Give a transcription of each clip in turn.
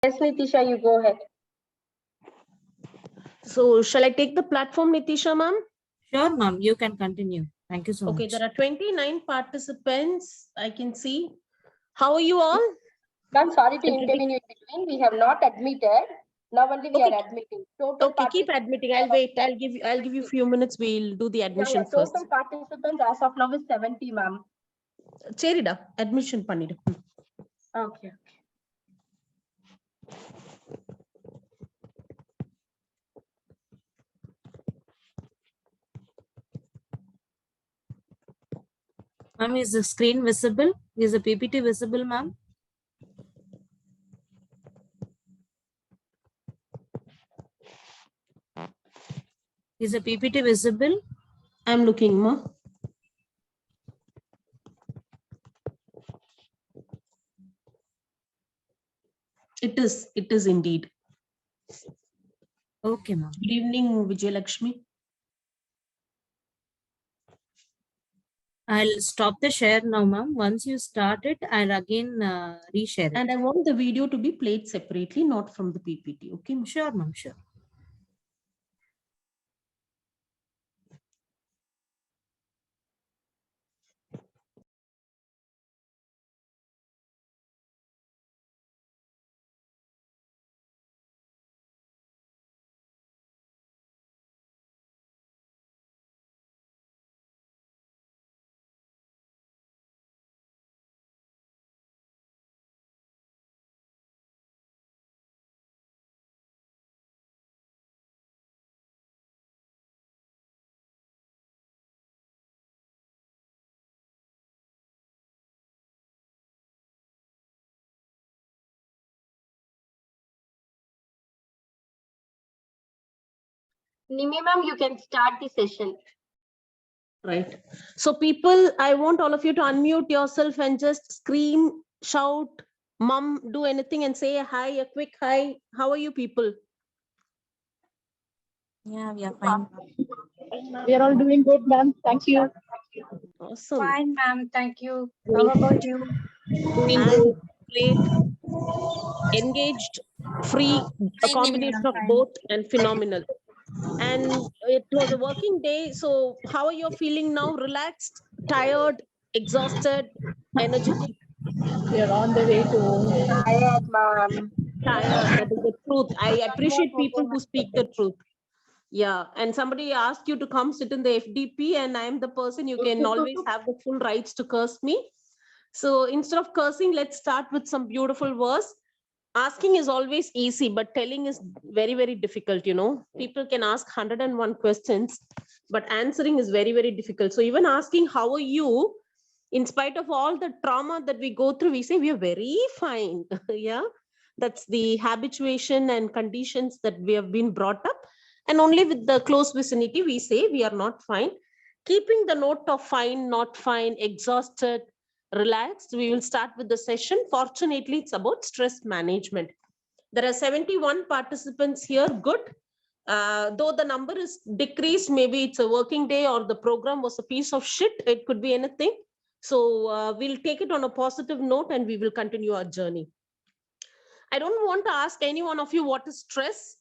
Yes, Nitisha, you go ahead. So shall I take the platform, Nitisha ma'am? Sure, ma'am. You can continue. Thank you so Okay, much. there are 29 participants. I can see. How are you all? Ma'am, sorry to intervene in between. We have not admitted. Now only we Okay. are admitting. Total Okay, keep admitting. I'll wait. I'll give you a few minutes. We'll do the admission first. Total participants as of now is 70, ma'am. Cherida, admission pannidu. Okay. Ma'am, is the screen visible? Is the PPT visible, ma'am? Is the PPT visible? I'm looking, ma. It is indeed. Okay, ma'am. Good evening, Vijayalakshmi. I'll stop the share now, ma'am. Once you start it, I'll again reshare it. And I want the video to be played separately, not from the PPT. Okay, ma? Sure, ma'am. Sure. Nimi, ma'am, you can start the session. Right. So people, I want all of you to unmute yourself and just scream, shout, mom, do anything and say a hi, a quick hi. How are you people? Yeah, we are fine. We are all doing good, ma'am. Thank you. Awesome. Fine, ma'am. Thank you. How about you? Doing And good. great, engaged, free, a Fine, ma'am. combination of Fine. both and phenomenal. And it was a working day. So how are you feeling now? Relaxed, tired, exhausted, energetic? We are on the way to. Tired, ma'am. Tired. That is the truth. I appreciate people who speak the truth. Yeah. And somebody asked you to come sit in the FDP, and I'm the person you can always have the full rights to curse me. So instead of cursing, let's start with some beautiful verse. Asking is always easy, but telling is very, very difficult. You know, people can ask 101 questions, but answering is very, very difficult. So even asking, how are you? In spite of all the trauma that we go through, we say we are very fine. Yeah. That's the habituation and conditions that we have been brought up. And only with the close vicinity, we say we are not fine. Keeping the note of fine, not fine, exhausted, relaxed, we will start with the session. Fortunately, it's about stress management. There are 71 participants here. Good. Though the number is decreased, maybe it's a working day or the program was a piece of shit. It could be anything. So we'll take it on a positive note and we will continue our journey. I don't want to ask any one of you what is stress,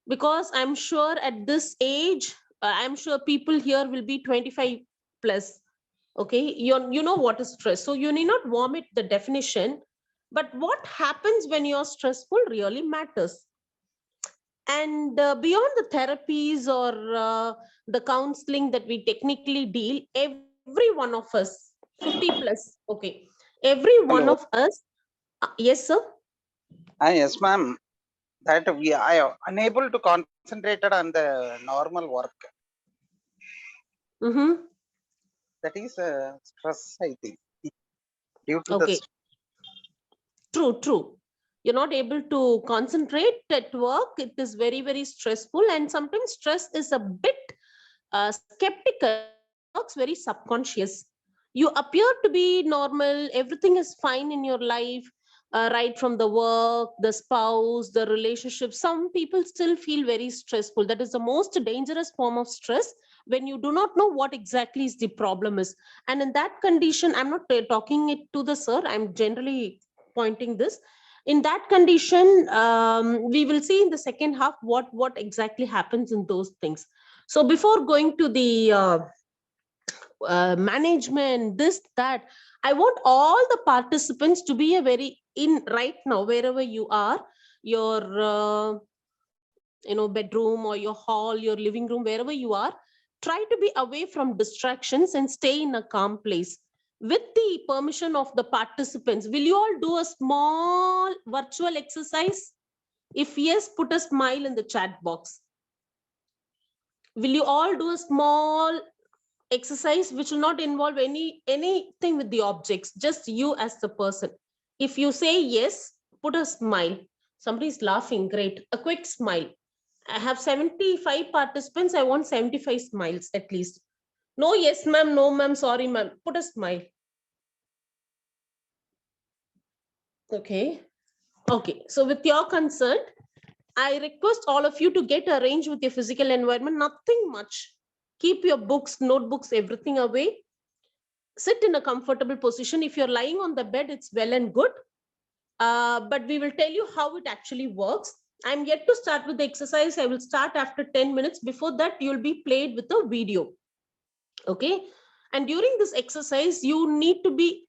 because I'm sure at this age, I'm sure people here will be 25 plus. Okay, you know what is stress. So you need not vomit the definition, but what happens when you're stressful really matters. And beyond the therapies or the counseling that we technically deal, every one of us, 50 plus, okay, every one Hello. of us, yes, sir. Yes, ma'am. That I am unable to concentrate on the normal work. Mm-hmm. That is stress, I think. Due to Okay. True. You're not able to concentrate at work. It is very, very stressful. And sometimes stress is a bit skeptical. Works very subconscious. You appear to be normal. Everything is fine in your life, right from the work, the spouse, the relationship. Some people still feel very stressful. That is the most dangerous form of stress, when you do not know what exactly is the problem is. And in that condition, I'm not talking it to the sir. I'm generally pointing this. In that condition, we will see in the second half what exactly happens in those things. So before going to the management, this, that, I want all the participants to be a very in right now, wherever you are, your bedroom or your hall, your living room, wherever you are, try to be away from distractions and stay in a calm place. With the permission of the participants, will you all do a small virtual exercise? If yes, put a smile in the chat box. Will you all do a small exercise which will not involve anything with the objects, just you as the person? If you say yes, put a smile. Somebody is laughing, great. A quick smile. I have 75 participants. I want 75 smiles at least. No, yes, ma'am. No, ma'am. Sorry, ma'am. Put a smile. Okay. Okay. So with your consent, I request all of you to get arranged with your physical environment. Nothing much. Keep your books, notebooks, everything away. Sit in a comfortable position. If you're lying on the bed, it's well and good. But we will tell you how it actually works. I'm yet to start with the exercise. I will start after 10 minutes. Before that, you'll be played with a video. Okay. And during this exercise, you need to be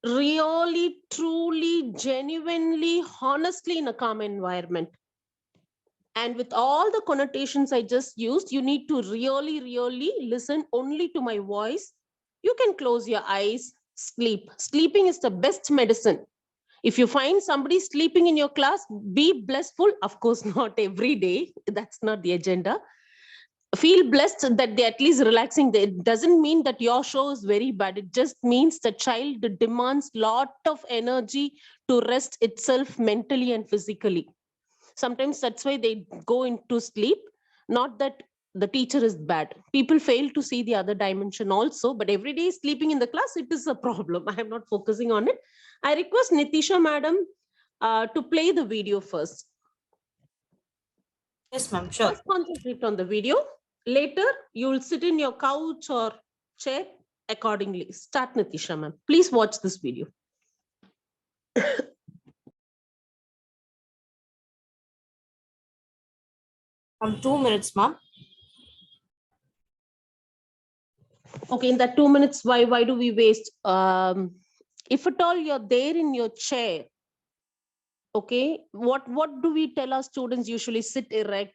really, truly, genuinely, honestly in a calm environment. And with all the connotations I just used, you need to really, really listen only to my voice. You can close your eyes, sleep. Sleeping is the best medicine. If you find somebody sleeping in your class, be blissful. Of course, not every day. That's not the agenda. Feel blessed that they're at least relaxing. It doesn't mean that your show is very bad. It just means the child demands a lot of energy to rest itself mentally and physically. Sometimes that's why they go into sleep. Not that the teacher is bad. People fail to see the other dimension also, but every day sleeping in the class, it is a problem. I am not focusing on it. I request Nitisha madam to play the video first. Yes, ma'am. Sure. First concentrate on the video. Later, you will sit in your couch or chair accordingly. Start, Nitisha ma'am. Please watch this video. 2 minutes, ma'am. Okay, in that 2 minutes, why do we waste? If at all you're there in your chair, okay, what do we tell our students usually? Sit erect,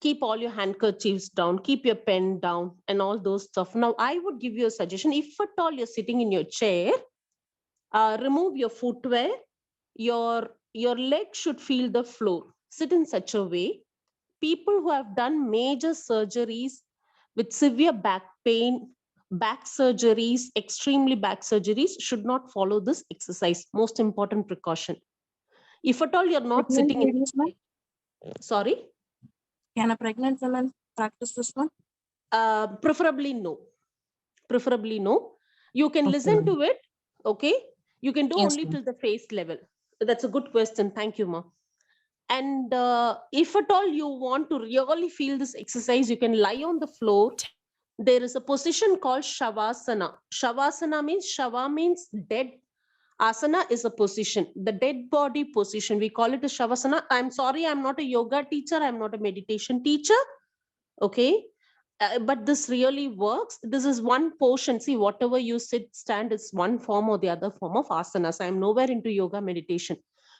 keep all your handkerchiefs down, keep your pen down, and all those stuff. Now, I would give you a suggestion. If at all you're sitting in your chair, remove your footwear. Your leg should feel the floor. Sit in such a way. People who have done major surgeries with severe back pain, back surgeries, extremely back surgeries should not follow this exercise. Most important precaution. If at all you're not sitting in, sorry? Can a pregnant woman practice this one? Preferably no. Preferably no. You can listen to it, okay? You can do Yes, only ma'am. till the face level. That's a good question. Thank you, ma. And if at all you want to really feel this exercise, you can lie on the floor. There is a position called Shavasana. Shavasana means, Shava means dead. Asana is a position, the dead body position. We call it a Shavasana. I'm sorry, I'm not a yoga teacher. I'm not a meditation teacher. Okay. But this really works. This is one portion. See, whatever you sit, stand, it's one form or the other form of asanas. I'm nowhere into yoga meditation.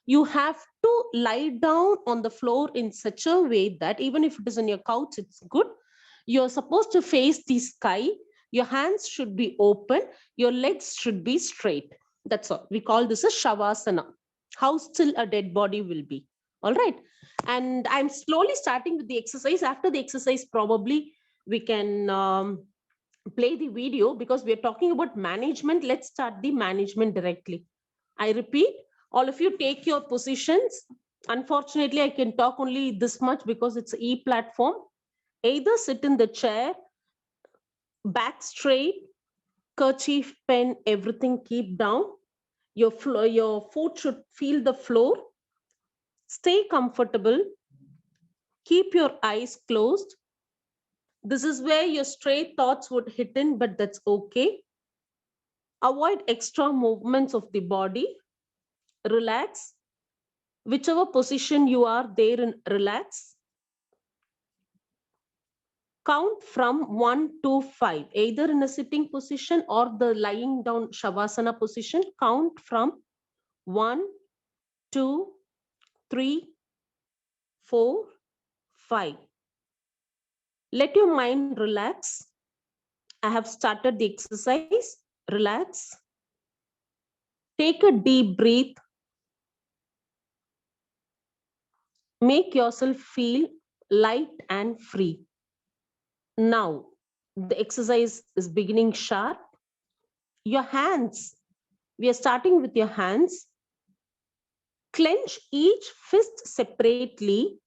You have to lie down on the floor in such a way that even if it is on your couch, it's good. You're supposed to face the sky. Your hands should be open. Your legs should be straight. That's all. We call this a Shavasana. How still a dead body will be. All right. And I'm slowly starting with the exercise. After the exercise, probably we can play the video because we're talking about management. Let's start the management directly. I repeat, all of you take your positions. Unfortunately, I can talk only this much because it's an e-platform. Either sit in the chair, back straight, kerchief, pen, everything keep down. Your foot should feel the floor. Stay comfortable. Keep your eyes closed. This is where your stray thoughts would hit in, but that's okay. Avoid extra movements of the body. Relax. whichever position you are there and relax. Count from 1 to 5, either in a sitting position or the lying down Shavasana position. Count from 1, 2, 3, 4, 5. Let your mind relax. I have started the exercise. Relax. Take a deep breath. Make yourself feel light and free. Now, the exercise is beginning sharp. Your hands, we are starting with your hands. Clench each fist separately,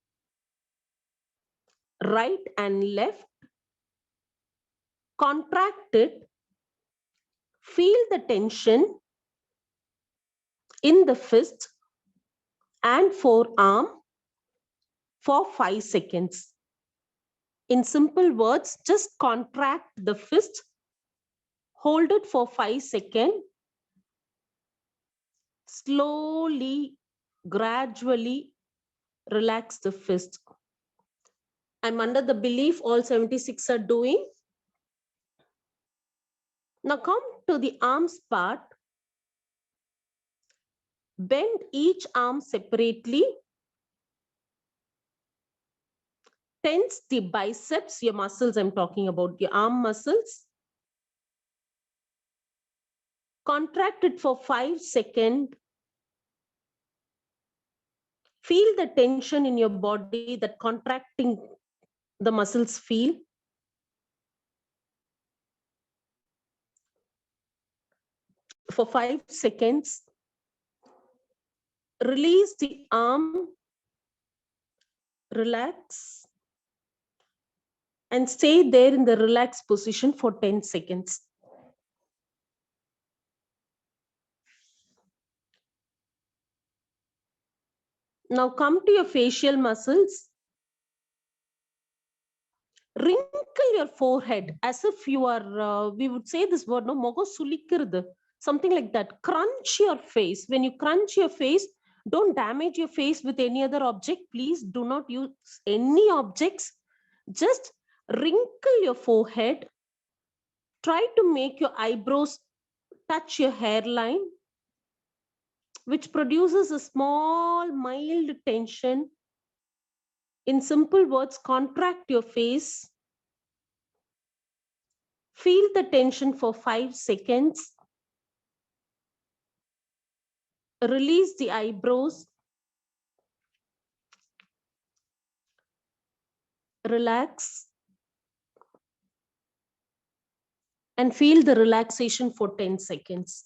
right and left. Contract it. Feel the tension in the fist and forearm for 5 seconds. In simple words, just contract the fist, hold it for 5 seconds, slowly, gradually relax the fist. I'm under the belief all 76 are doing. Now come to the arms part. Bend each arm separately. Tense the biceps, your muscles I'm talking about, your arm muscles. Contract it for 5 seconds. Feel the tension in your body that contracting the muscles feel. For 5 seconds. Release the arm. Relax. And stay there in the relaxed position for 10 seconds. Now come to your facial muscles. Wrinkle your forehead as if you are, we would say this word, no, mogo sulikirudhu, something like that. Crunch your face. When you crunch your face, don't damage your face with any other object. Please do not use any objects. Just wrinkle your forehead. Try to make your eyebrows touch your hairline, which produces a small, mild tension. In simple words, contract your face. Feel the tension for 5 seconds. Release the eyebrows. Relax. And feel the relaxation for 10 seconds.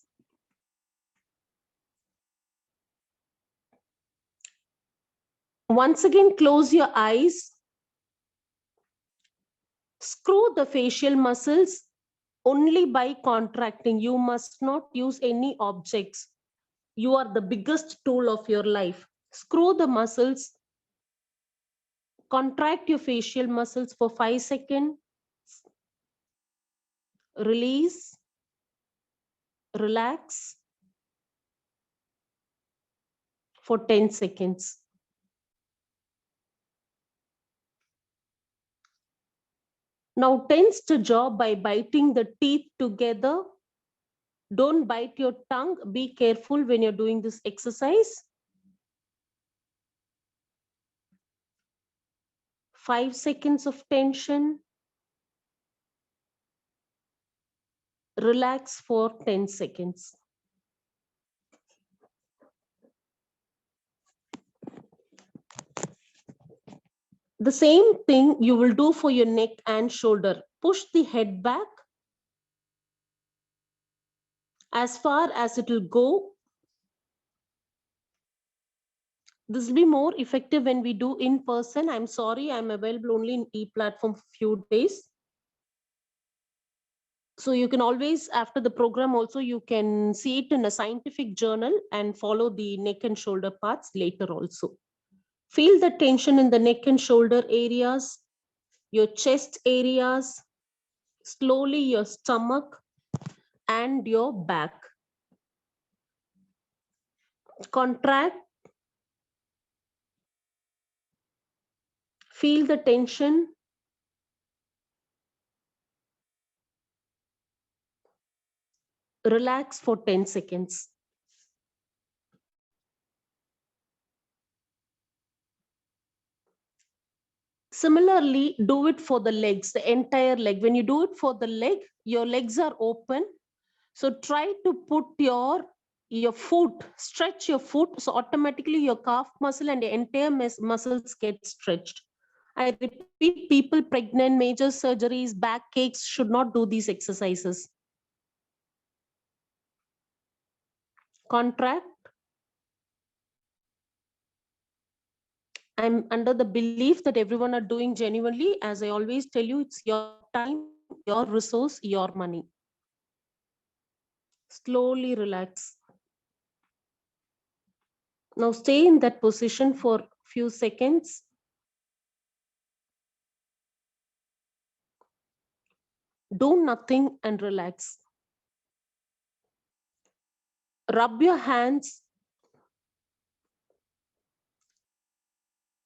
Once again, close your eyes. Screw the facial muscles only by contracting. You must not use any objects. You are the biggest tool of your life. Screw the muscles. Contract your facial muscles for 5 seconds. Release. Relax for 10 seconds. Now tense the jaw by biting the teeth together. Don't bite your tongue. Be careful when you're doing this exercise. 5 seconds of tension. Relax for 10 seconds. The same thing you will do for your neck and shoulder. Push the head back as far as it will go. This will be more effective when we do in person. I'm sorry, I'm available only in e-platform for a few days. So you can always, after the program also, you can see it in a scientific journal and follow the neck and shoulder parts later also. Feel the tension in the neck and shoulder areas, your chest areas, slowly your stomach and your back. Contract feel the tension. Relax for 10 seconds. Similarly, do it for the legs, the entire leg. When you do it for the leg, your legs are open. So try to put your foot, stretch your foot. So automatically your calf muscle and the entire muscles get stretched. I repeat, people pregnant, major surgeries, back aches should not do these exercises. Contract. I'm under the belief that everyone are doing genuinely. As I always tell you, it's your time, your resource, your money. Slowly relax. Now stay in that position for a few seconds. Do nothing and relax. Rub your hands.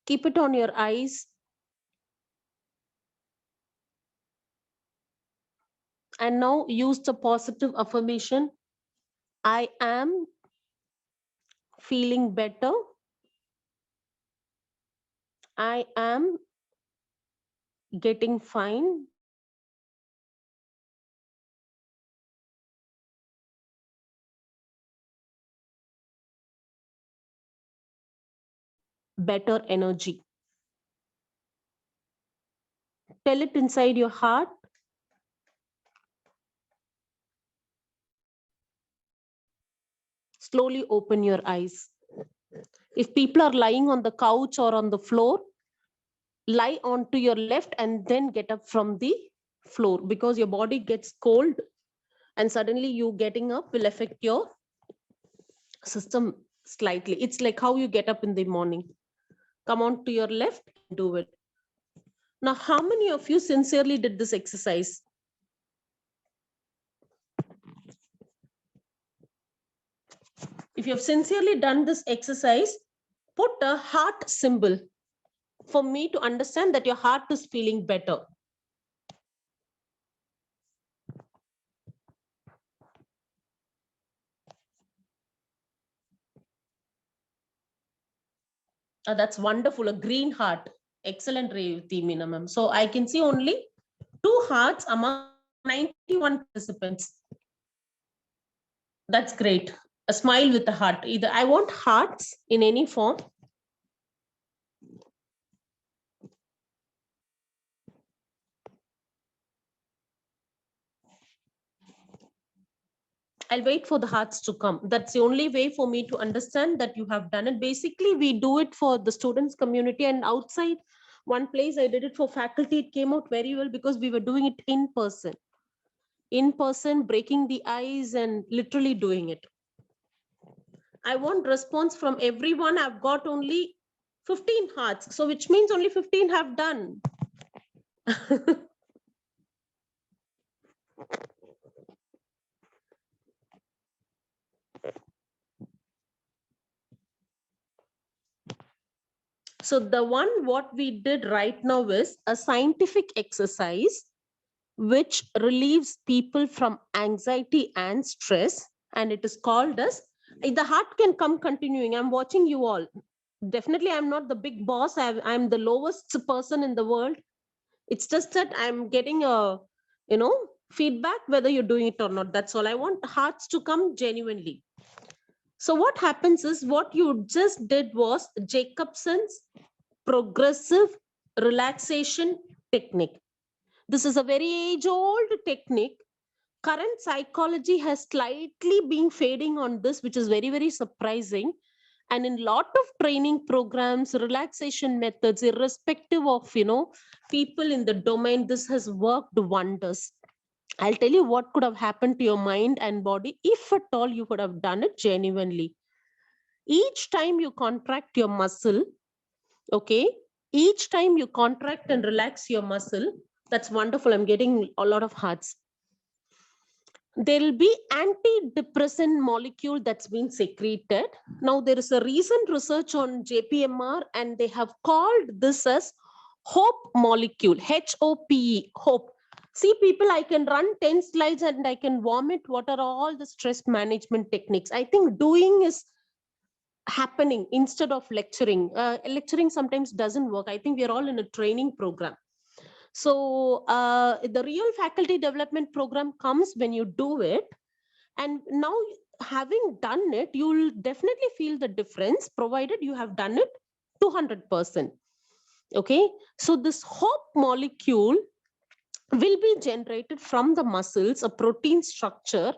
Keep it on your eyes. And now use the positive affirmation. I am feeling better. I am getting fine. Better energy. Tell it inside your heart. Slowly open your eyes. If people are lying on the couch or on the floor, lie onto your left and then get up from the floor, because your body gets cold and suddenly you getting up will affect your system slightly. It's like how you get up in the morning. Come on to your left and do it. Now, how many of you sincerely did this exercise? If you have sincerely done this exercise, put a heart symbol for me to understand that your heart is feeling better. That's wonderful, a green heart. Excellent, Revati Meena ma'am. So I can see only 2 hearts among 91 participants. That's great. A smile with a heart. Either I want hearts in any form. I'll wait for the hearts to come. That's the only way for me to understand that you have done it. Basically, we do it for the students community, and outside one place I did it for faculty. It came out very well because we were doing it in person. In person, breaking the ice and literally doing it. I want response from everyone. I've got only 15 hearts. So which means only 15 have done. So the one what we did right now is a scientific exercise which relieves people from anxiety and stress. And it is called as, the heart can come continuing. I'm watching you all. Definitely, I'm not the big boss. I'm the lowest person in the world. It's just that I'm getting a, feedback whether you're doing it or not. That's all. I want hearts to come genuinely. So what happens is, what you just did was Jacobson's progressive relaxation technique. This is a very age-old technique. Current psychology has slightly been fading on this, which is very, very surprising. And in a lot of training programs, relaxation methods, irrespective of, people in the domain, this has worked wonders. I'll tell you what could have happened to your mind and body if at all you could have done it genuinely. Each time you contract your muscle, okay, each time you contract and relax your muscle, that's wonderful. I'm getting a lot of hearts. There will be antidepressant molecule that's been secreted. Now, there is a recent research on JPMR, and they have called this as HOPE molecule, HOPE, HOPE. See, people, I can run 10 slides and I can vomit what are all the stress management techniques. I think doing is happening instead of lecturing. Lecturing sometimes doesn't work. I think we are all in a training program. So the real faculty development program comes when you do it. And now, having done it, you'll definitely feel the difference, provided you have done it 200%. Okay, so this HOPE molecule will be generated from the muscles, a protein structure,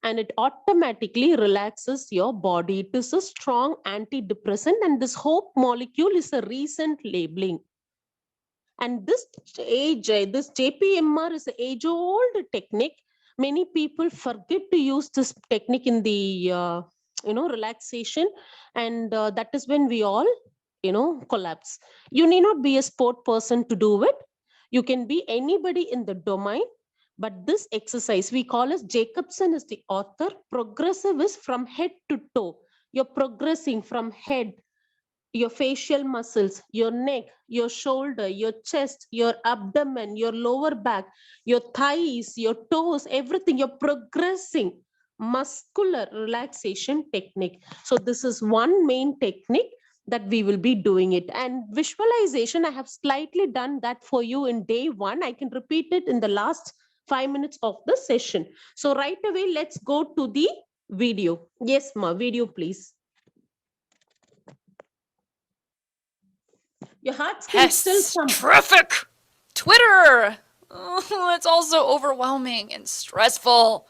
and it automatically relaxes your body. It is a strong antidepressant, and this HOPE molecule is a recent labeling. And this JPMR is an age-old technique. Many people forget to use this technique in the relaxation, and that is when we all collapse. You need not be a sport person to do it. You can be anybody in the domain, but this exercise we call as, Jacobson is the author, progressive is from head to toe. You're progressing from head, your facial muscles, your neck, your shoulder, your chest, your abdomen, your lower back, your thighs, your toes, everything. You're progressing. Muscular relaxation technique. So this is one main technique that we will be doing it. And visualization, I have slightly done that for you in day one. I can repeat it in the last 5 minutes of the session. So right away, let's go to the video. Yes, ma, video, please. Your hearts can still Yes, come. terrific. Twitter. Oh, it's also overwhelming and stressful.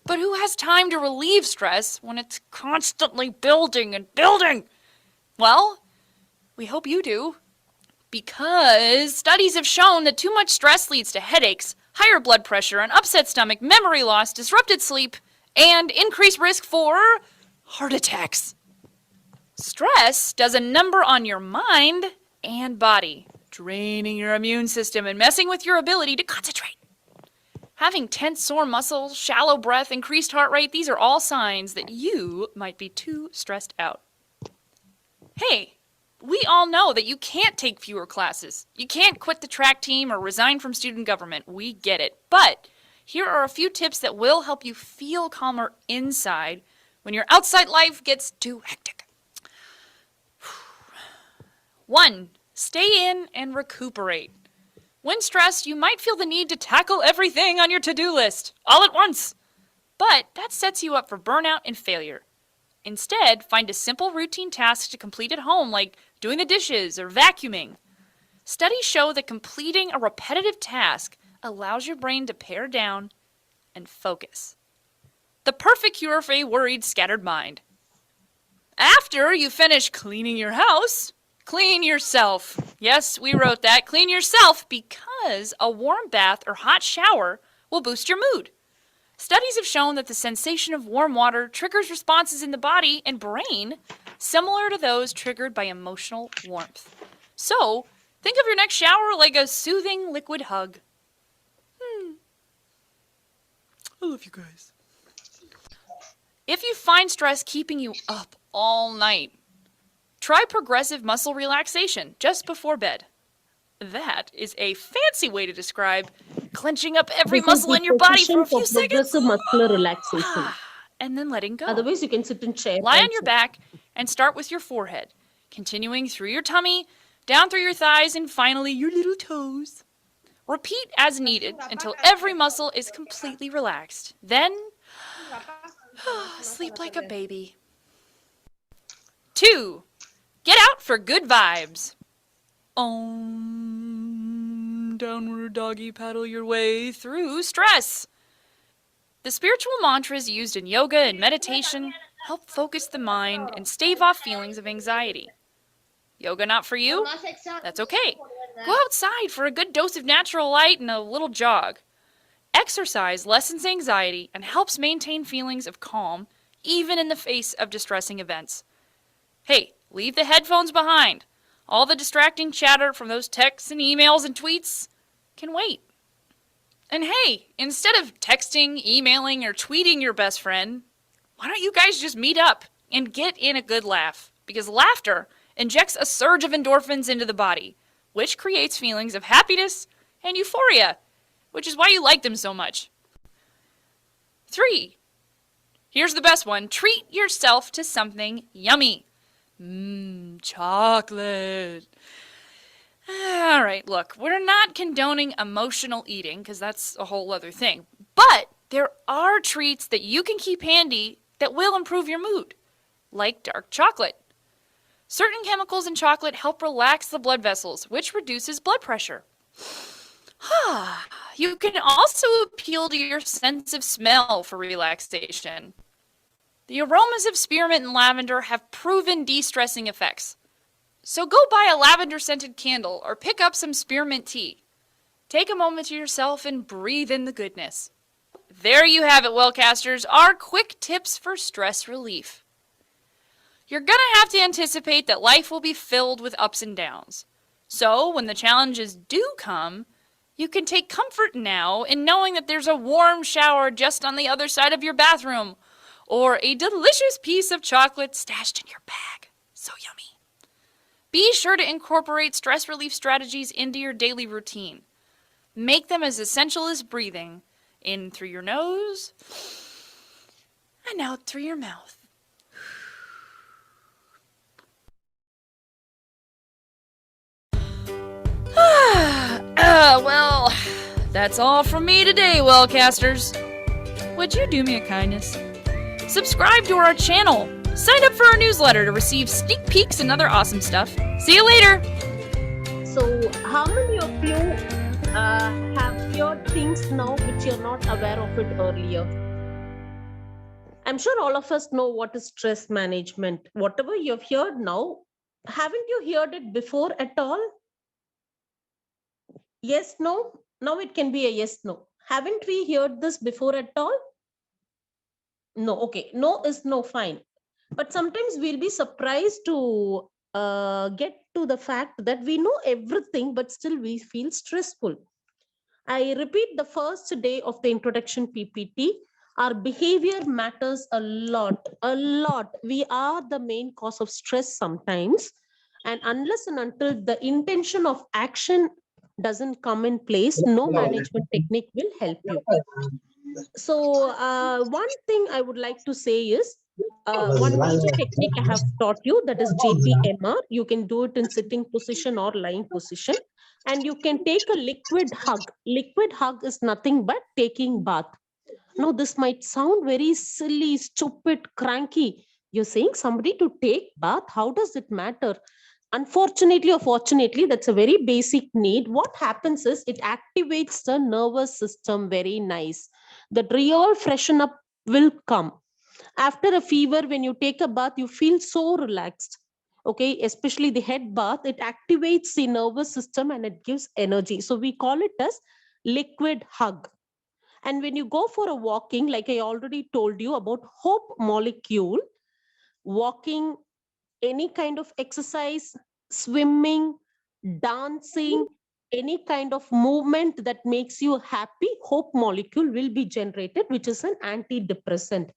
But who has time to relieve stress when it's constantly building and building? Well, we hope you do. Because studies have shown that too much stress leads to headaches, higher blood pressure, an upset stomach, memory loss, disrupted sleep, and increased risk for heart attacks. Stress does a number on your mind and body, draining your immune system and messing with your ability to concentrate. Having tense, sore muscles, shallow breath, increased heart rate, these are all signs that you might be too stressed out. Hey, we all know that you can't take fewer classes. You can't quit the track team or resign from student government. We get it. But here are a few tips that will help you feel calmer inside when your outside life gets too hectic. 1. Stay in and recuperate. When stressed, you might feel the need to tackle everything on your to-do list all at once. But that sets you up for burnout and failure. Instead, find a simple routine task to complete at home, like doing the dishes or vacuuming. Studies show that completing a repetitive task allows your brain to pare down and focus. The perfect cure for a worried, scattered mind. After you finish cleaning your house, clean yourself. Yes, we wrote that. Clean yourself, because a warm bath or hot shower will boost your mood. Studies have shown that the sensation of warm water triggers responses in the body and brain similar to those triggered by emotional warmth. So, think of your next shower like a soothing liquid hug. I love you guys. If you find stress keeping you up all night, try progressive muscle relaxation just before bed. That is a fancy way to describe clenching up every This is muscle the in your body position for a few seconds. progressive muscular relaxation. And then letting go. Otherwise, you can sit in chair. Lie on also. your back and start with your forehead, continuing through your tummy, down through your thighs, and finally your little toes. Repeat as needed until every muscle is completely relaxed. Then, sleep like a baby. 2. Get out for good vibes. Downward doggy paddle your way through stress. The spiritual mantras used in yoga and meditation help focus the mind and stave off feelings of anxiety. Yoga not for you? That's okay. Go outside for a good dose of natural light and a little jog. Exercise lessens anxiety and helps maintain feelings of calm, even in the face of distressing events. Hey, leave the headphones behind. All the distracting chatter from those texts and emails and tweets can wait. And hey, instead of texting, emailing, or tweeting your best friend, why don't you guys just meet up and get in a good laugh? Because laughter injects a surge of endorphins into the body, which creates feelings of happiness and euphoria, which is why you like them so much. 3. Here's the best one. Treat yourself to something yummy. Chocolate. All right, look, we're not condoning emotional eating because that's a whole other thing. But there are treats that you can keep handy that will improve your mood, like dark chocolate. Certain chemicals in chocolate help relax the blood vessels, which reduces blood pressure. You can also appeal to your sense of smell for relaxation. The aromas of spearmint and lavender have proven de-stressing effects. So go buy a lavender-scented candle or pick up some spearmint tea. Take a moment to yourself and breathe in the goodness. There you have it, Wellcasters, our quick tips for stress relief. You're gonna have to anticipate that life will be filled with ups and downs. So when the challenges do come, you can take comfort now in knowing that there's a warm shower just on the other side of your bathroom, or a delicious piece of chocolate stashed in your bag. So yummy. Be sure to incorporate stress relief strategies into your daily routine. Make them as essential as breathing, in through your nose, and out through your mouth. Well, that's all from me today, Wellcasters. Would you do me a kindness? Subscribe to our channel. Sign up for our newsletter to receive sneak peeks and other awesome stuff. See you later! So, how many of you have heard things now which you're not aware of it earlier? I'm sure all of us know what is stress management. Whatever you've heard now, haven't you heard it before at all? Yes, no? Now it can be a yes, no. Haven't we heard this before at all? No, okay. No is no, fine. But sometimes we'll be surprised to get to the fact that we know everything, but still we feel stressful. I repeat the first day of the introduction PPT. Our behavior matters a lot, a lot. We are the main cause of stress sometimes. And unless and until the intention of action doesn't come in place, no management technique will help you. So one thing I would like to say is, one major technique I have taught you, that is JPMR. You can do it in sitting position or lying position. And you can take a liquid hug. Liquid hug is nothing but taking bath. Now, this might sound very silly, stupid, cranky. You're saying somebody to take bath? How does it matter? Unfortunately or fortunately, that's a very basic need. What happens is it activates the nervous system very nice. The real freshen up will come. After a fever, when you take a bath, you feel so relaxed. Okay, especially the head bath, it activates the nervous system and it gives energy. So we call it as liquid hug. And when you go for a walking, like I already told you about Hope Molecule, walking, any kind of exercise, swimming, dancing, any kind of movement that makes you happy, Hope Molecule will be generated, which is an antidepressant.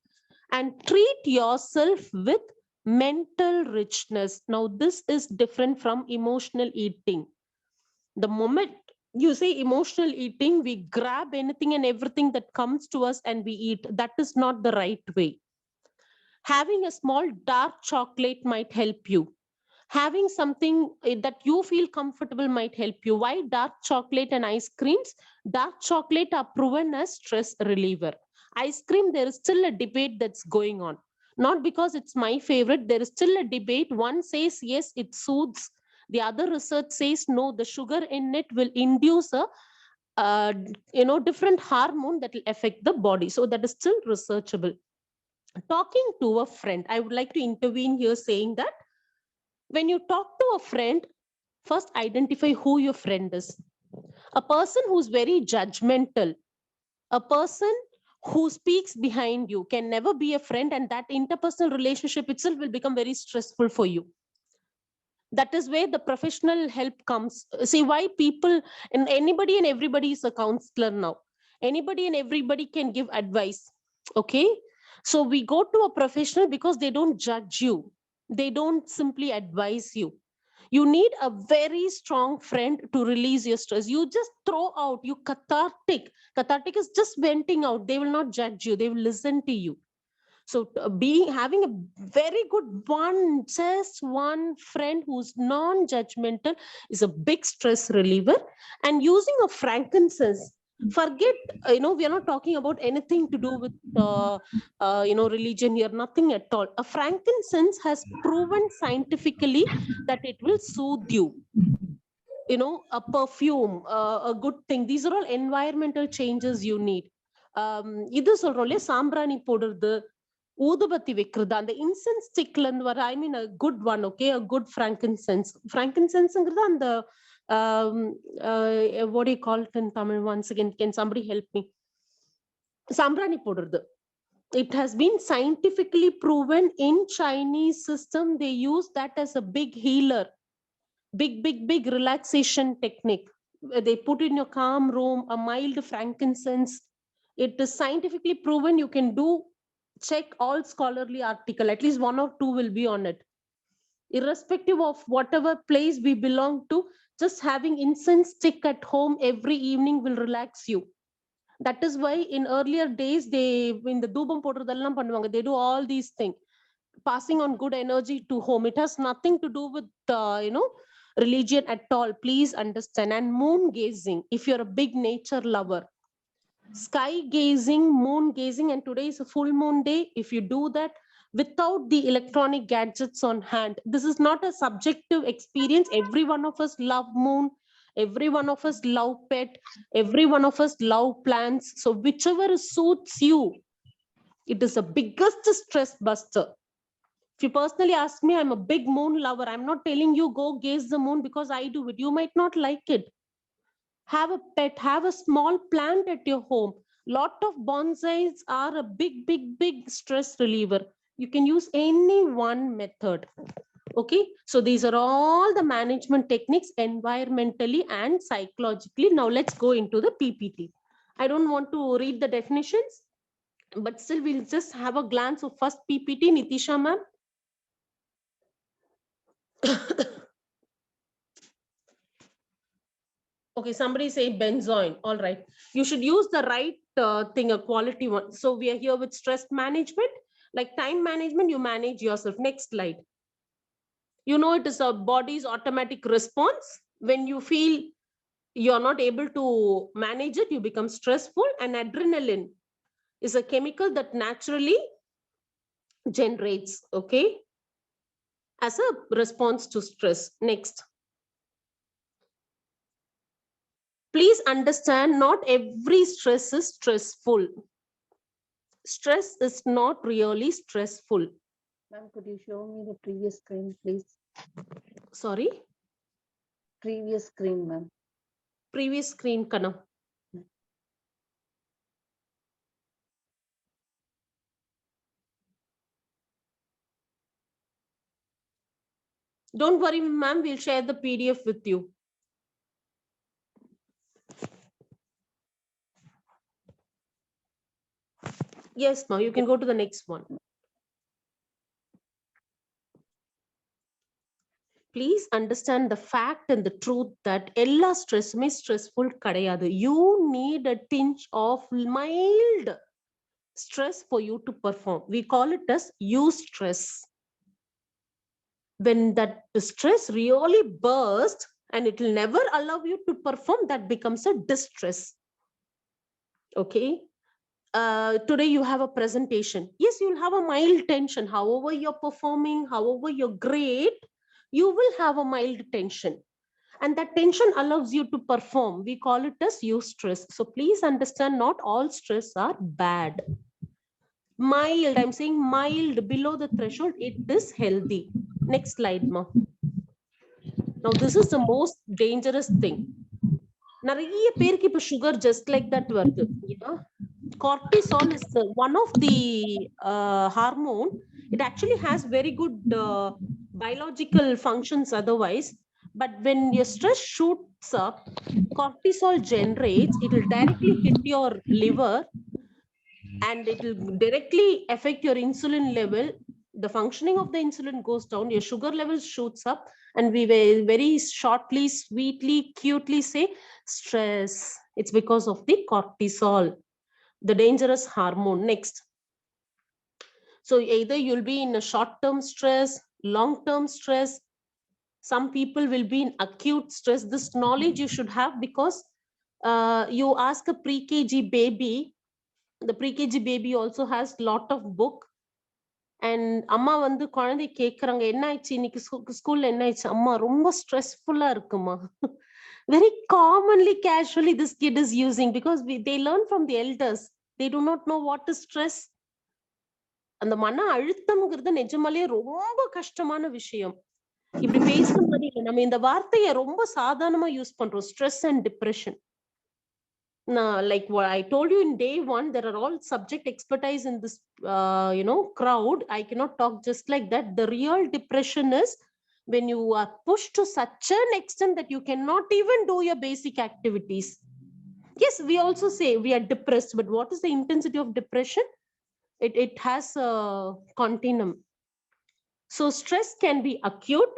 And treat yourself with mental richness. Now, this is different from emotional eating. The moment you say emotional eating, we grab anything and everything that comes to us and we eat. That is not the right way. Having a small dark chocolate might help you. Having something that you feel comfortable might help you. Why dark chocolate and ice creams? Dark chocolate are proven as stress reliever. Ice cream, there is still a debate that's going on. Not because it's my favorite, there is still a debate. One says, yes, it soothes. The other research says, no, the sugar in it will induce a different hormone that will affect the body. So that is still researchable. Talking to a friend, I would like to intervene here saying that when you talk to a friend, first identify who your friend is. A person who's very judgmental, a person who speaks behind you can never be a friend, and that interpersonal relationship itself will become very stressful for you. That is where the professional help comes. See why people, and anybody and everybody is a counselor now. Anybody and everybody can give advice. Okay. So we go to a professional because they don't judge you. They don't simply advise you. You need a very strong friend to release your stress. You just throw out, you cathartic. Cathartic is just venting out. They will not judge you. They will listen to you. So having a very good one, just one friend who's non-judgmental is a big stress reliever. And using a frankincense, forget, we are not talking about anything to do with, religion here, nothing at all. A frankincense has proven scientifically that it will soothe you. A perfume, a good thing. These are all environmental changes you need. Idu solrole sambrani podurdu, ஊதுபத்தி வைக்கிறது, அந்த incense ஸ்டிக்ல இருந்து வர, ஐ மீன் a good one, okay, a good frankincense. Frankincenseங்கிறது அந்த what do you call it in Tamil? Once again, can somebody help me? சாம்பிராணி போடுறது. It has been scientifically proven in Chinese system. They use that as a big healer, big relaxation technique. They put in your calm room a mild frankincense. It is scientifically proven. You can do, check all scholarly article, at least 1 or 2 will be on it. Irrespective of whatever place we belong to, just having incense stick at home every evening will relax you. That is why in earlier days, in the doobam podradallam பண்ணுவாங்க, they do all these things, passing on good energy to home. It has nothing to do with religion at all. Please understand. And moon gazing, if you're a big nature lover, sky gazing, moon gazing, and today is a full moon day. If you do that without the electronic gadgets on hand, this is not a subjective experience. Every one of us love moon. Every one of us love pet. Every one of us love plants. So whichever suits you, it is the biggest stress buster. If you personally ask me, I'm a big moon lover. I'm not telling you go gaze the moon because I do it. You might not like it. Have a pet, have a small plant at your home. Lot of bonsais are a big stress reliever. You can use any one method. Okay, so these are all the management techniques environmentally and psychologically. Now let's go into the PPT. I don't want to read the definitions, but still we'll just have a glance of first PPT. Nitisha ma'am. Okay, somebody say benzoin. All right. You should use the right thing, a quality one. So we are here with stress management. Like time management, you manage yourself. Next slide. You know, it is a body's automatic response. When you feel you're not able to manage it, you become stressful. And adrenaline is a chemical that naturally generates, okay, as a response to stress. Next. Please understand, not every stress is stressful. Stress is not really stressful. Ma'am, could you show me the previous screen, please? Sorry? Previous screen, ma'am. Previous screen, Kana. Don't worry, ma'am, we'll share the PDF with you. Yes, now you can go to the next one. Please understand the fact and the truth that ella stress is stressful kadayadu. You need a tinge of mild stress for you to perform. We call it as eustress. When that stress really bursts and it will never allow you to perform, that becomes a distress. Okay. Today you have a presentation. Yes, you'll have a mild tension. However you're performing, however you're great, you will have a mild tension. And that tension allows you to perform. We call it as eustress. So please understand, not all stress are bad. Mild, I'm saying mild, below the threshold, it is healthy. Next slide, ma. Now this is the most dangerous thing. நிறைய பேருக்கு இப்ப sugar just like that வருது. Cortisol is one of the hormone. It actually has very good biological functions otherwise, but when your stress shoots up, cortisol generates, it will directly hit your liver and it will directly affect your insulin level. the functioning of the insulin goes down, your sugar levels shoots up, and we will very shortly, sweetly, cutely say stress. It's because of the cortisol, the dangerous hormone. Next. So either you'll be in a short-term stress, long-term stress. Some people will be in acute stress. This knowledge you should have, because you ask a pre-KG baby, the pre-KG baby also has lot of book. And அம்மா வந்து குழந்தை கேக்குறாங்க, என்ன ஆயிடுச்சு இன்னைக்கு ஸ்கூல்ல என்ன ஆயிடுச்சு, அம்மா ரொம்ப ஸ்ட்ரெஸ்ஃபுல்லா இருக்குமா. Very commonly, casually, this kid is using, because they learn from the elders. They do not know what is stress. அந்த மன அழுத்தம்ங்கிறது நிஜமாலே ரொம்ப கஷ்டமான விஷயம். இப்படி பேசுற மாதிரி இல்லை, நம்ம இந்த வார்த்தையை ரொம்ப சாதாரணமா யூஸ் பண்றோம், stress and depression. Now, like what I told you in day one, there are all subject expertise in this crowd. I cannot talk just like that. The real depression is when you are pushed to such an extent that you cannot even do your basic activities. Yes, we also say we are depressed, but what is the intensity of depression? It has a continuum. So stress can be acute.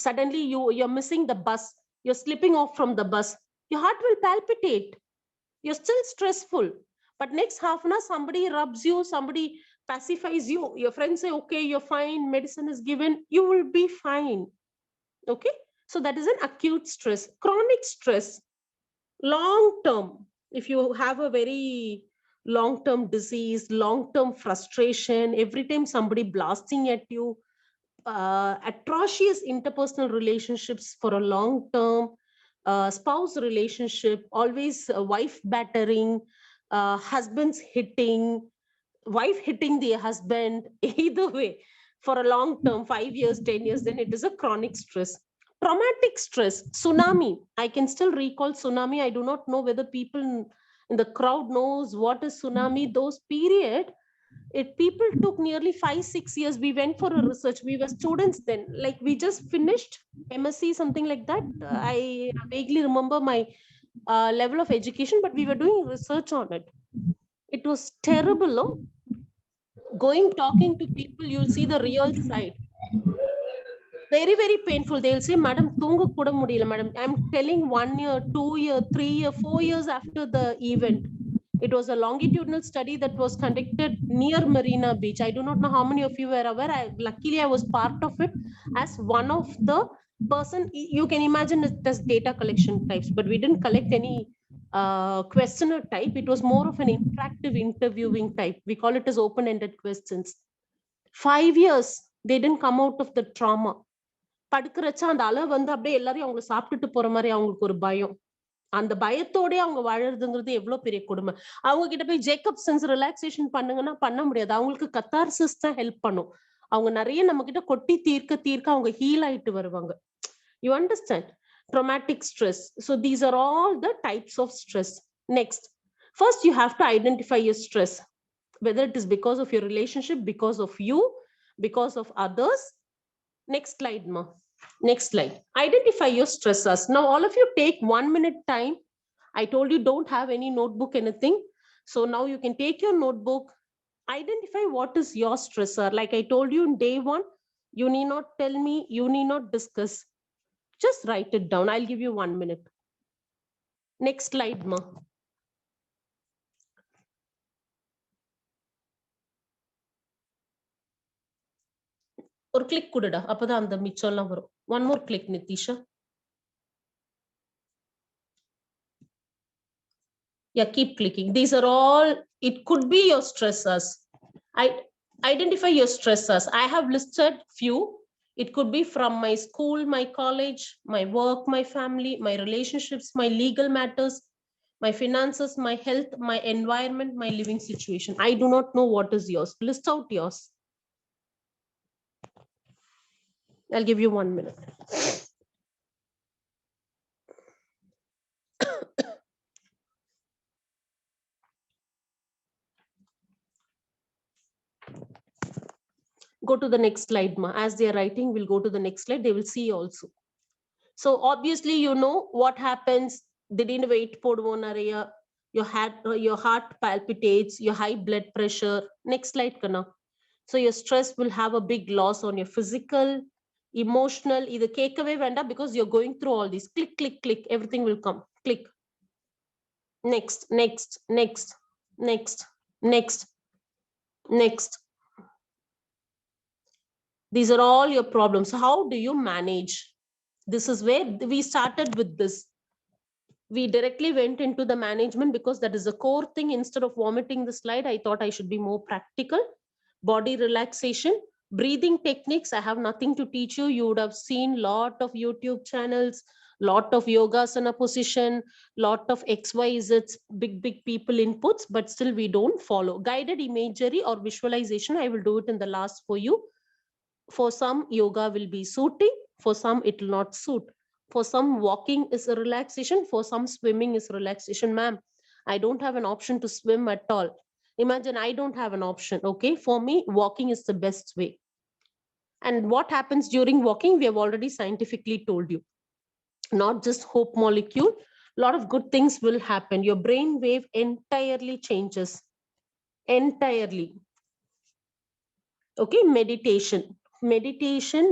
Suddenly you're missing the bus, you're slipping off from the bus, your heart will palpitate, you're still stressful, but next half an hour somebody rubs you, somebody pacifies you, your friends say okay, you're fine, medicine is given, you will be fine. Okay, so that is an acute stress. Chronic stress, long term, if you have a very long term disease, long term frustration, every time somebody blasting at you, atrocious interpersonal relationships for a long term, spouse relationship, always wife battering, husbands hitting, wife hitting the husband, either way, for a long term, 5 years, 10 years, then it is a chronic stress. Traumatic stress, tsunami. I can still recall tsunami. I do not know whether people in the crowd knows what is tsunami. Those period, people took nearly 5-6 years. We went for a research. We were students then, like we just finished MSc, something like that. I vaguely remember my level of education, but we were doing research on it. It was terrible. No? Going, talking to people, you'll see the real side. Very, very painful. They'll say, Madam, thunga kuda mudiyala, madam. I'm telling 1 year, 2 year, 3 year, 4 years after the event. It was a longitudinal study that was conducted near Marina Beach. I do not know how many of you were aware. Luckily, I was part of it as one of the person. You can imagine it as data collection types, but we didn't collect any questionnaire type. It was more of an interactive interviewing type. We call it as open-ended questions. 5 years, they didn't come out of the trauma. படுக்கிறச்சா அந்த அலை வந்து அப்படியே எல்லாரையும் அவங்களை சாப்பிட்டுட்டு போற மாதிரி அவங்களுக்கு ஒரு பயம். அந்த பயத்தோடய அவங்க வாழறதுங்கிறது எவ்வளவு பெரிய கொடுமை. அவங்க கிட்ட போய் ஜேக்கப் சென்ஸ் ரிலாக்ஸேஷன் பண்ணுங்கன்னா பண்ண முடியாது. அவங்களுக்கு கத்தார்சிஸ் தான் ஹெல்ப் பண்ணும். அவங்க நிறைய நம்ம கிட்ட கொட்டி தீர்க்க அவங்க ஹீல் ஆயிட்டு வருவாங்க. You understand? Traumatic stress. So these are all the types of stress. Next, first you have to identify your stress, whether it is because of your relationship, because of you, because of others. Next slide, ma. Next slide. Identify your stressors. Now, all of you take 1 minute time. I told you don't have any notebook, anything. So now you can take your notebook, identify what is your stressor. Like I told you in day one, you need not tell me, you need not discuss. Just write it down. I'll give you 1 minute. Next slide, ma. ஒரு click கொடுடா, அப்பதான் அந்த மிச்சம்லாம் வரும். One more click, Nitisha. Yeah, keep clicking. These are all, it could be your stressors. Identify your stressors. I have listed few. It could be from my school, my college, my work, my family, my relationships, my legal matters, my finances, my health, my environment, my living situation. I do not know what is yours. List out yours. I'll give you 1 minute. Go to the next slide, ma. As they are writing, we'll go to the next slide. They will see also. So obviously, you know what happens. They didn't wait for one area. Your heart palpitates, your high blood pressure. Next slide, Kana. So your stress will have a big loss on your physical, emotional, either cake away venda, because you're going through all these. Click, click, click, everything will come. Click. Next, next, next, next, next, next. These are all your problems. So how do you manage? This is where we started with this. We directly went into the management because that is a core thing. Instead of vomiting the slide, I thought I should be more practical. Body relaxation, breathing techniques. I have nothing to teach you. You would have seen lot of YouTube channels, lot of yogasana position, lot of XYZ, big people inputs, but still we don't follow. Guided imagery or visualization, I will do it in the last for you. For some, yoga will be suiting. For some, it will not suit. For some, walking is a relaxation. For some, swimming is relaxation. Ma'am, I don't have an option to swim at all. Imagine I don't have an option. Okay, for me, walking is the best way. And what happens during walking, we have already scientifically told you. Not just hope molecule, a lot of good things will happen. Your brain wave entirely changes. Entirely. Okay, meditation. Meditation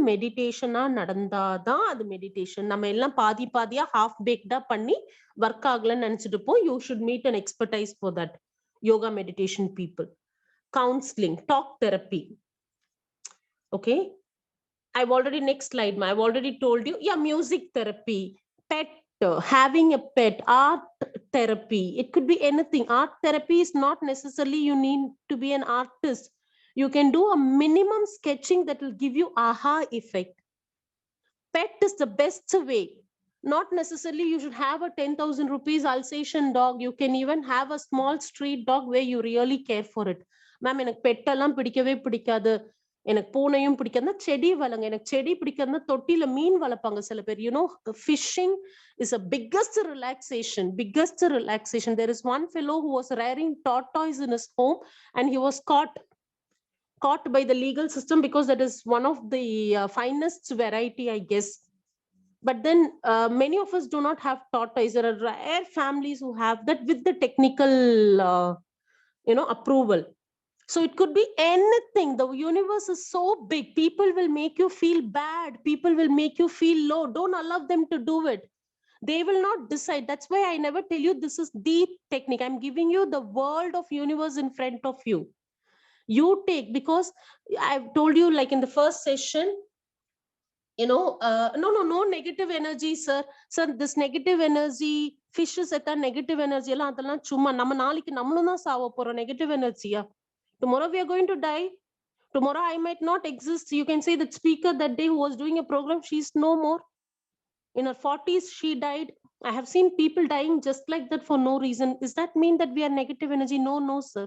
நடந்தாதான் அது meditation. நம்ம எல்லாம் பாதியா half baked பண்ணி work ஆகலன்னு நினைச்சிட்டு போ. You should meet an expertise for that. Yoga meditation people. Counseling, talk therapy. Okay, I've already, next slide, I've already told you. Yeah, music therapy, pet, having a pet, art therapy. It could be anything. Art therapy is not necessarily you need to be an artist. You can do a minimum sketching that will give you aha effect. Pet is the best way. Not necessarily you should have a 10,000 rupees Alsatian dog. You can even have a small street dog where you really care for it. Ma'am, எனக்கு pet எல்லாம் பிடிக்கவே பிடிக்காது. எனக்கு பூனையும் பிடிக்காதுன்னா செடி வளங்க. எனக்கு செடி பிடிக்காதுன்னா தொட்டில மீன் வளர்ப்பாங்க சில பேர். You know, fishing is a biggest relaxation. There is one fellow who was rearing tortoise in his home and he was caught by the legal system because that is one of the finest variety, I guess. But then many of us do not have tortoise. There are rare families who have that with the technical approval. So it could be anything. The universe is so big. People will make you feel bad. People will make you feel low. Don't allow them to do it. They will not decide. That's why I never tell you this is deep technique. I'm giving you the world of universe in front of you. You take, because I've told you, like in the first session, no negative energy, sir, this negative energy, fishes at negative energy la adala chumma nama naaliki nammalum da saava porom negative energy ya. Tomorrow we are going to die. Tomorrow I might not exist. You can say that speaker that day who was doing a program, she's no more. In her 40s she died. I have seen people dying just like that for no reason. Does that mean that we are negative energy? No sir,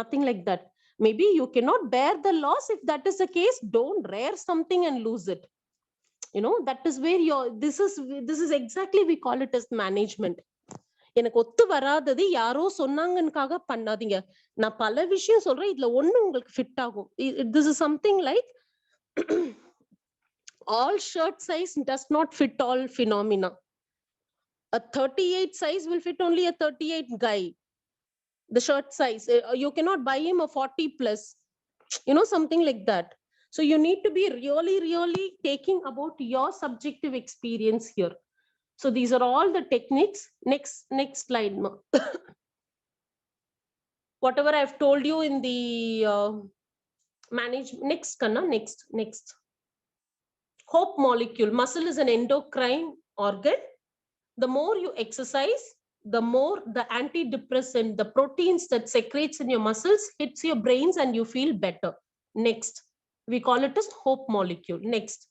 nothing like that. Maybe you cannot bear the loss. If that is the case, don't rear something and lose it. That is where this is exactly, we call it as management. எனக்கு ஒத்து வராதது யாரோ சொன்னாங்கன்னுக்காக பண்ணாதீங்க. நான் பல விஷயம் சொல்றேன், இதுல ஒண்ணு உங்களுக்கு ஃபிட் ஆகும். This is something like all shirt size does not fit all phenomena. A 38 size will fit only a 38 guy. The shirt size, you cannot buy him a 40 plus, something like that. So you need to be really taking about your subjective experience here. So these are all the techniques. Next slide. Whatever I've told you in the management. Next Kanna, next. Hope molecule. Muscle is an endocrine organ. The more you exercise, the more the antidepressant, the proteins that secretes in your muscles hits your brains and you feel better. Next, we call it as hope molecule. Next.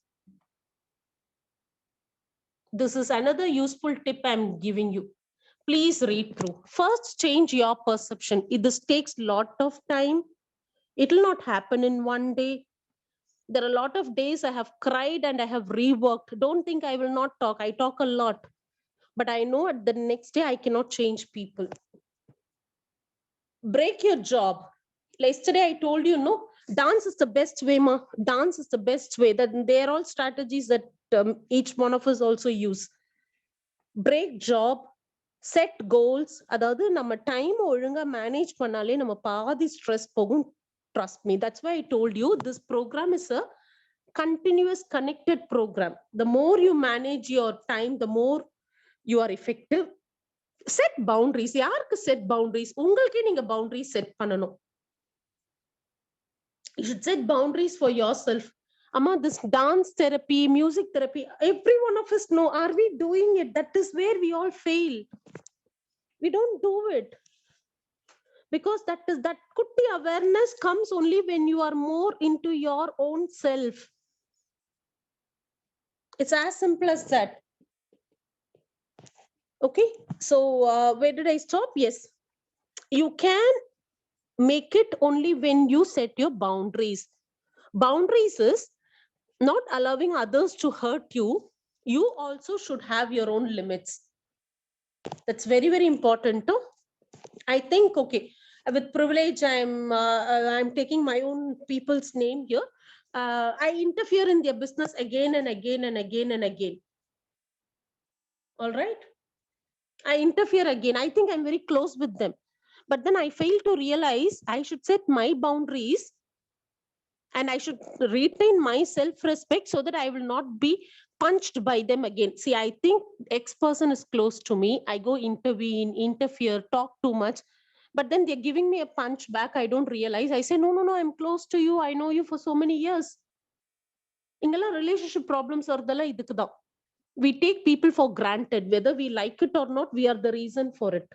This is another useful tip I'm giving you. Please read through. First, change your perception. This takes a lot of time. It will not happen in one day. There are a lot of days I have cried and I have reworked. Don't think I will not talk. I talk a lot. But I know at the next day, I cannot change people. Break your job. Yesterday, I told you, no, dance is the best way, ma. Dance is the best way. That they are all strategies that each one of us also use. Break job, set goals. அதாவது நம்ம time ஒழுங்கா manage பண்ணாலே நம்ம பாதி stress போகும். Trust me. That's why I told you this program is a continuous connected program. The more you manage your time, the more you are effective. Set boundaries. யாருக்கு set boundaries? உங்களுக்கே நீங்க boundaries set பண்ணணும். You should set boundaries for yourself. Amma, this dance therapy, music therapy, every one of us know, are we doing it? That is where we all fail. We don't do it. Because that kutti awareness comes only when you are more into your own self. It's as simple as that. Okay, so where did I stop? Yes, you can make it only when you set your boundaries. Boundaries is not allowing others to hurt you. You also should have your own limits. That's very, very important too. I think, okay, with privilege, I'm taking my own people's name here. I interfere in their business again and again and again and again. All right. I interfere again. I think I'm very close with them. But then I fail to realize I should set my boundaries and I should retain my self-respect so that I will not be punched by them again. See, I think X person is close to me. I go intervene, interfere, talk too much. But then they're giving me a punch back. I don't realize. I say, no, I'm close to you. I know you for so many years. Ingala relationship problems are the idukku. We take people for granted, whether we like it or not, we are the reason for it.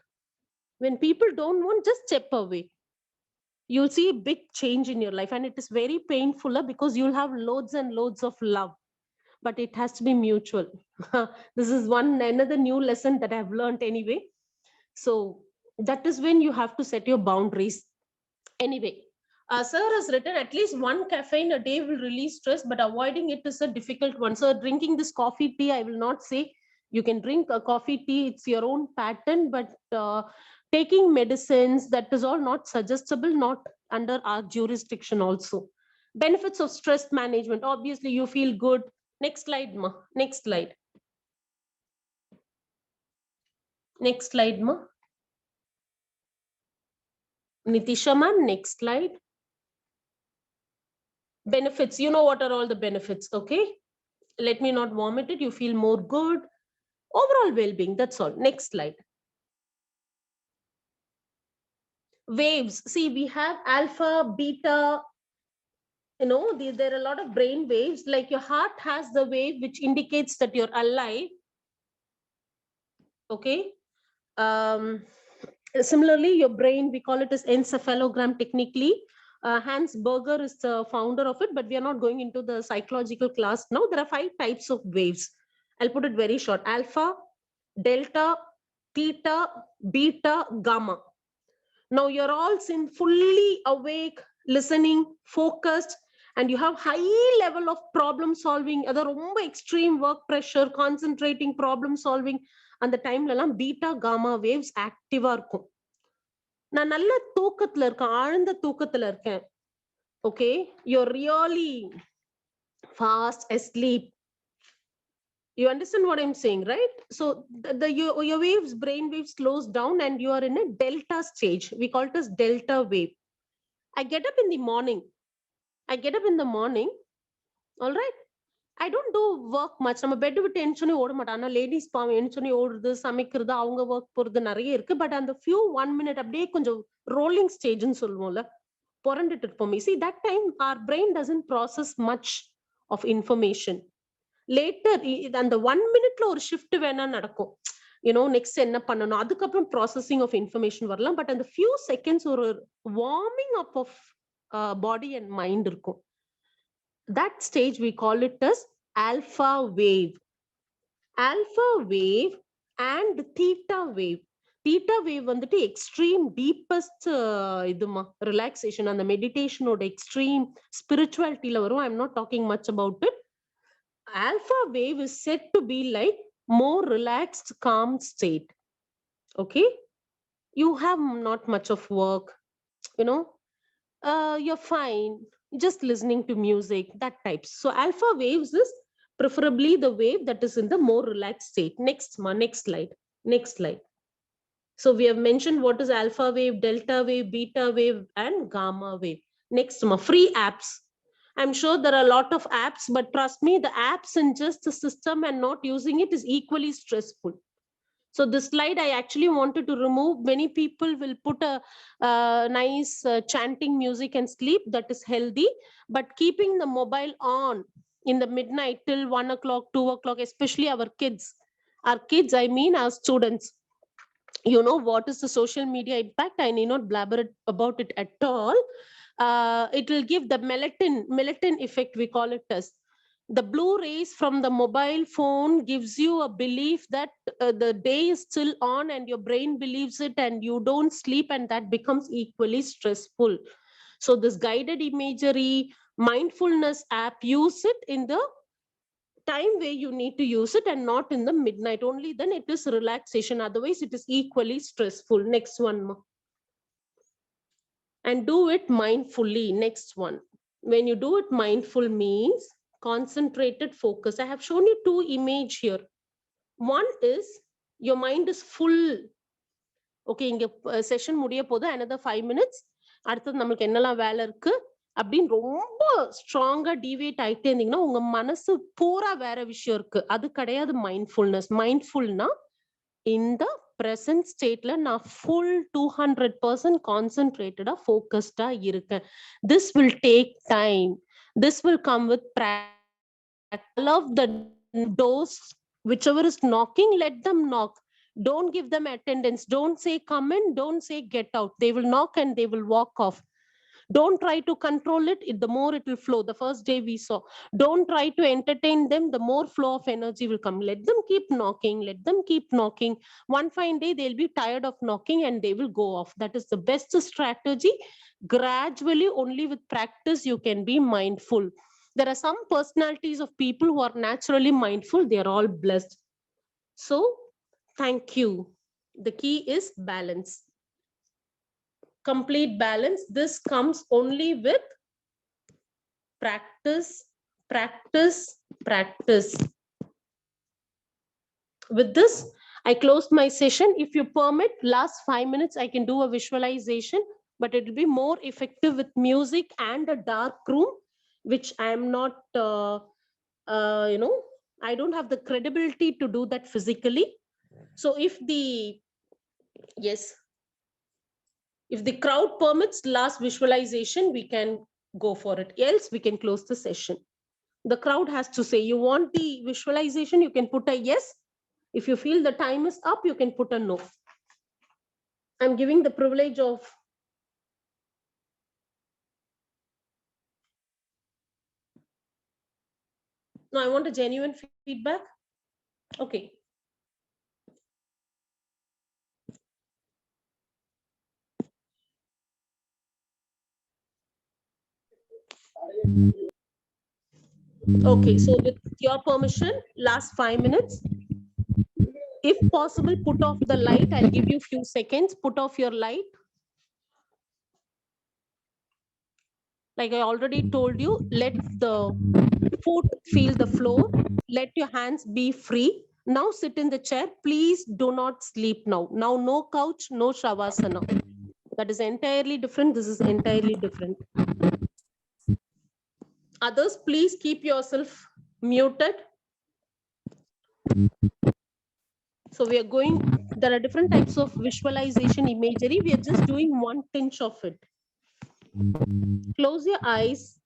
When people don't want, just step away. You'll see a big change in your life, and it is very painful because you'll have loads and loads of love, but it has to be mutual. This is another new lesson that I've learned anyway. So that is when you have to set your boundaries. Anyway, sir has written at least 1 caffeine a day will release stress, but avoiding it is a difficult one. So drinking this coffee tea, I will not say you can drink a coffee tea. It's your own pattern, but taking medicines, that is all not suggestible, not under our jurisdiction also. Benefits of stress management. Obviously, you feel good. Next slide, ma. Next slide. Next slide, ma. Nitisha ma'am, next slide. Benefits, you know what are all the benefits, okay? Let me not vomit it. You feel more good. Overall well-being, that's all. Next slide. Waves. See, we have alpha, beta, you know, there are a lot of brain waves. Like your heart has the wave which indicates that you're alive. Okay. Similarly, your brain, we call it as encephalogram technically. Hans Berger is the founder of it, but we are not going into the psychological class now. There are 5 types of waves. I'll put it very short. Alpha, delta, theta, beta, gamma. Now you're all fully awake, listening, focused, and you have high level of problem solving, other extreme work pressure, concentrating, problem solving. And the time beta, gamma waves active are. நான் நல்ல தூக்கத்துல இருக்கேன், ஆழ்ந்த தூக்கத்துல இருக்கேன். Okay, you're really fast asleep. You understand what I'm saying, right? So your waves, brain wave slows down and you are in a delta stage. We call it as delta wave. I get up in the morning. All right. I don't do work much. நம்ம bed விட்டு என்ச்சோனே ஓட மாட்டோம். ஆனா ladies பாவம் என்ச்சோனே ஓடுறது, சமைக்கிறது, அவங்க work போறது நிறைய இருக்கு. பட் அந்த few 1 minute அப்படியே கொஞ்சம் ரோலிங் ஸ்டேஜ்னு சொல்லுவோம்ல, புரண்டுட்டு இருப்போம். See, that time our brain doesn't process much of information. Later அந்த 1 minuteல ஒரு ஷிஃப்ட் வேணா நடக்கும். You know, next என்ன பண்ணணும், அதுக்கப்புறம் processing of information வரலாம். பட் அந்த few seconds ஒரு warming up of body and mind இருக்கும். That stage we call it as alpha wave. Alpha wave and theta wave. Theta wave வந்துட்டு extreme deepest இதுமா relaxation, அந்த meditation ஓட extreme spirituality ல வரும். I'm not talking much about it. Alpha wave is said to be like more relaxed, calm state. Okay, you have not much of work, you know, you're fine, just listening to music, that types. So alpha waves is preferably the wave that is in the more relaxed state. Next slide. So we have mentioned what is alpha wave, delta wave, beta wave, and gamma wave. Next, free apps. I'm sure there are a lot of apps, but trust me, the apps in just the system and not using it is equally stressful. So this slide, I actually wanted to remove. Many people will put a nice chanting music and sleep, that is healthy, but keeping the mobile on in the midnight till 1 o'clock, 2 o'clock, especially our kids, I mean our students, you know what is the social media impact? I need not blabber about it at all. It will give the melatonin effect, we call it as. The blue rays from the mobile phone gives you a belief that the day is still on and your brain believes it and you don't sleep, and that becomes equally stressful. So this guided imagery, mindfulness app, use it in the time where you need to use it and not in the midnight. Only then it is relaxation. Otherwise, it is equally stressful. Next one more. And do it mindfully. Next one. When you do it mindful means concentrated focus. I have shown you two images here. One is your mind is full. Okay, inga session முடிய போது another 5 minutes. அடுத்தது நமக்கு என்னெல்லாம் வேலை இருக்கு அப்படின்னு ரொம்ப ஸ்ட்ராங்கா டிவேட் ஆயிட்டே இருந்தீங்கன்னா உங்க மனசு பூரா வேற விஷயம் இருக்கு. அது கிடையாது மைண்ட்ஃபுல்னஸ். மைண்ட்ஃபுல்னா இந்த பிரசன்ட் ஸ்டேட்ல நான் ஃபுல் 200% கான்சென்ட்ரேட்டடா ஃபோக்கஸ்டா இருக்கேன். This will take time. This will come with love the doors, whichever is knocking, let them knock. Don't give them attendance. Don't say come in, don't say get out. They will knock and they will walk off. Don't try to control it. The more it will flow. The first day we saw. Don't try to entertain them. The more flow of energy will come. Let them keep knocking. Let them keep knocking. One fine day they'll be tired of knocking and they will go off. That is the best strategy. Gradually, only with practice, you can be mindful. There are some personalities of people who are naturally mindful. They are all blessed. So, thank you. The key is balance. Complete balance. This comes only with practice, practice, practice. With this, I close my session. If you permit, last 5 minutes, I can do a visualization, but it will be more effective with music and a dark room, which I am not, I don't have the credibility to do that physically. So if if the crowd permits last visualization, we can go for it. Else, we can close the session. The crowd has to say, you want the visualization, you can put a yes. If you feel the time is up, you can put a no. I'm giving the privilege of no, I want a genuine feedback. Okay. Okay, so with your permission, last 5 minutes. If possible, put off the light. I'll give you a few seconds. Put off your light. Like I already told you, let the foot feel the floor. Let your hands be free. Now sit in the chair. Please do not sleep now. Now no couch, no shavasana. That is entirely different. This is entirely different. Others, please keep yourself muted. So we are going, there are different types of visualization imagery. We are just doing one pinch of it. Close your eyes.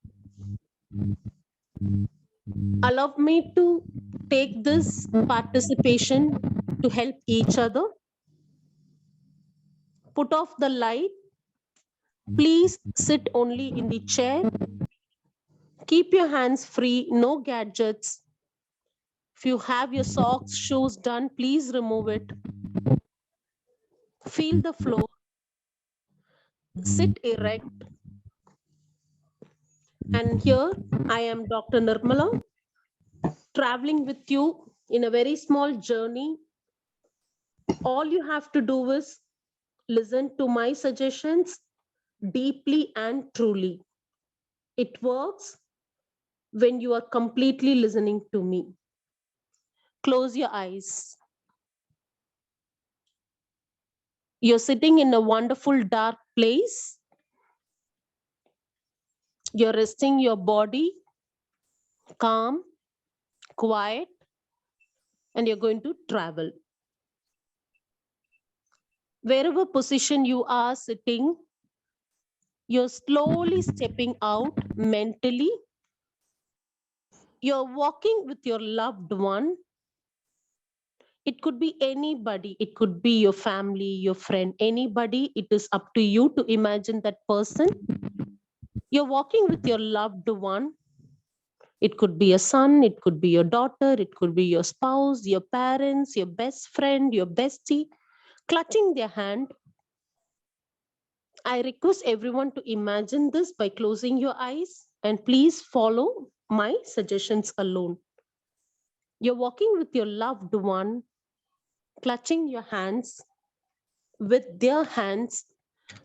Allow me to take this participation to help each other. Put off the light. Please sit only in the chair. Keep your hands free, no gadgets. If you have your socks, shoes done, please remove it. Feel the floor. Sit erect. And here I am, Dr. Nirmala, traveling with you in a very small journey. All you have to do is listen to my suggestions deeply and truly. It works when you are completely listening to me. Close your eyes. You're sitting in a wonderful dark place. You're resting your body, calm, quiet, and you're going to travel. Wherever position you are sitting, you're slowly stepping out mentally. You're walking with your loved one. It could be anybody. It could be your family, your friend, anybody. It is up to you to imagine that person. You're walking with your loved one. It could be a son, it could be your daughter, it could be your spouse, your parents, your best friend, your bestie, clutching their hand. I request everyone to imagine this by closing your eyes, and please follow my suggestions alone. You're walking with your loved one, clutching your hands with their hands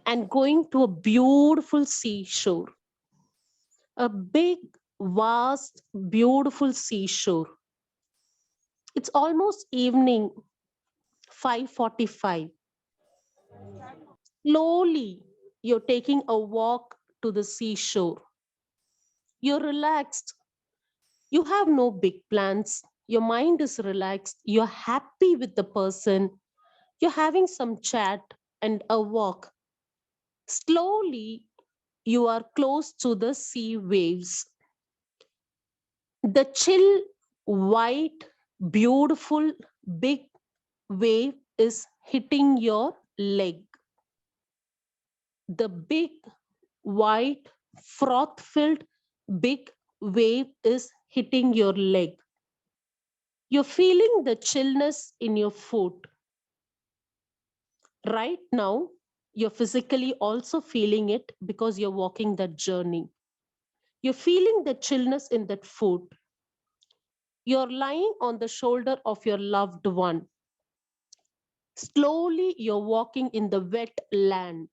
and going to a beautiful seashore. A big, vast, beautiful seashore. It's almost evening, 5:45. Slowly, you're taking a walk to the seashore. You're relaxed. You have no big plans. Your mind is relaxed. You're happy with the person. You're having some chat and a walk. Slowly, you are close to the sea waves. The chill, white, beautiful, big wave is hitting your leg. The big, white, froth-filled, big wave is hitting your leg. You're feeling the chillness in your foot. Right now, you're physically also feeling it because you're walking that journey. You're feeling the chillness in that foot. You're lying on the shoulder of your loved one. Slowly, you're walking in the wet land.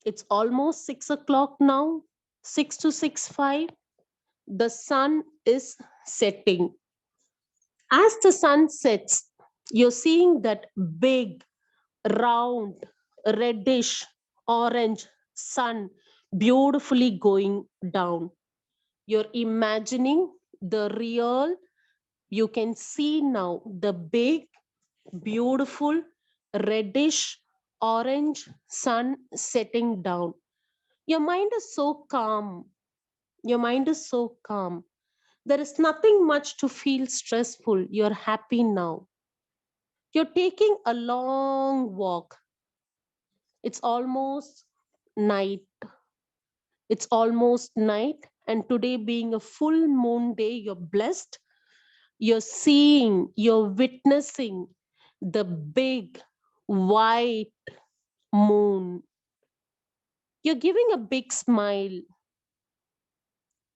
It's almost 6 o'clock now, 6 to 6:05. The sun is setting. As the sun sets, you're seeing that big, round, reddish, orange sun beautifully going down. You're imagining the real, you can see now the big, beautiful, reddish, orange sun setting down. Your mind is so calm. Your mind is so calm. There is nothing much to feel stressful. You're happy now. You're taking a long walk. It's almost night. It's almost night. And today being a full moon day, you're blessed. You're seeing, you're witnessing the big white moon. You're giving a big smile.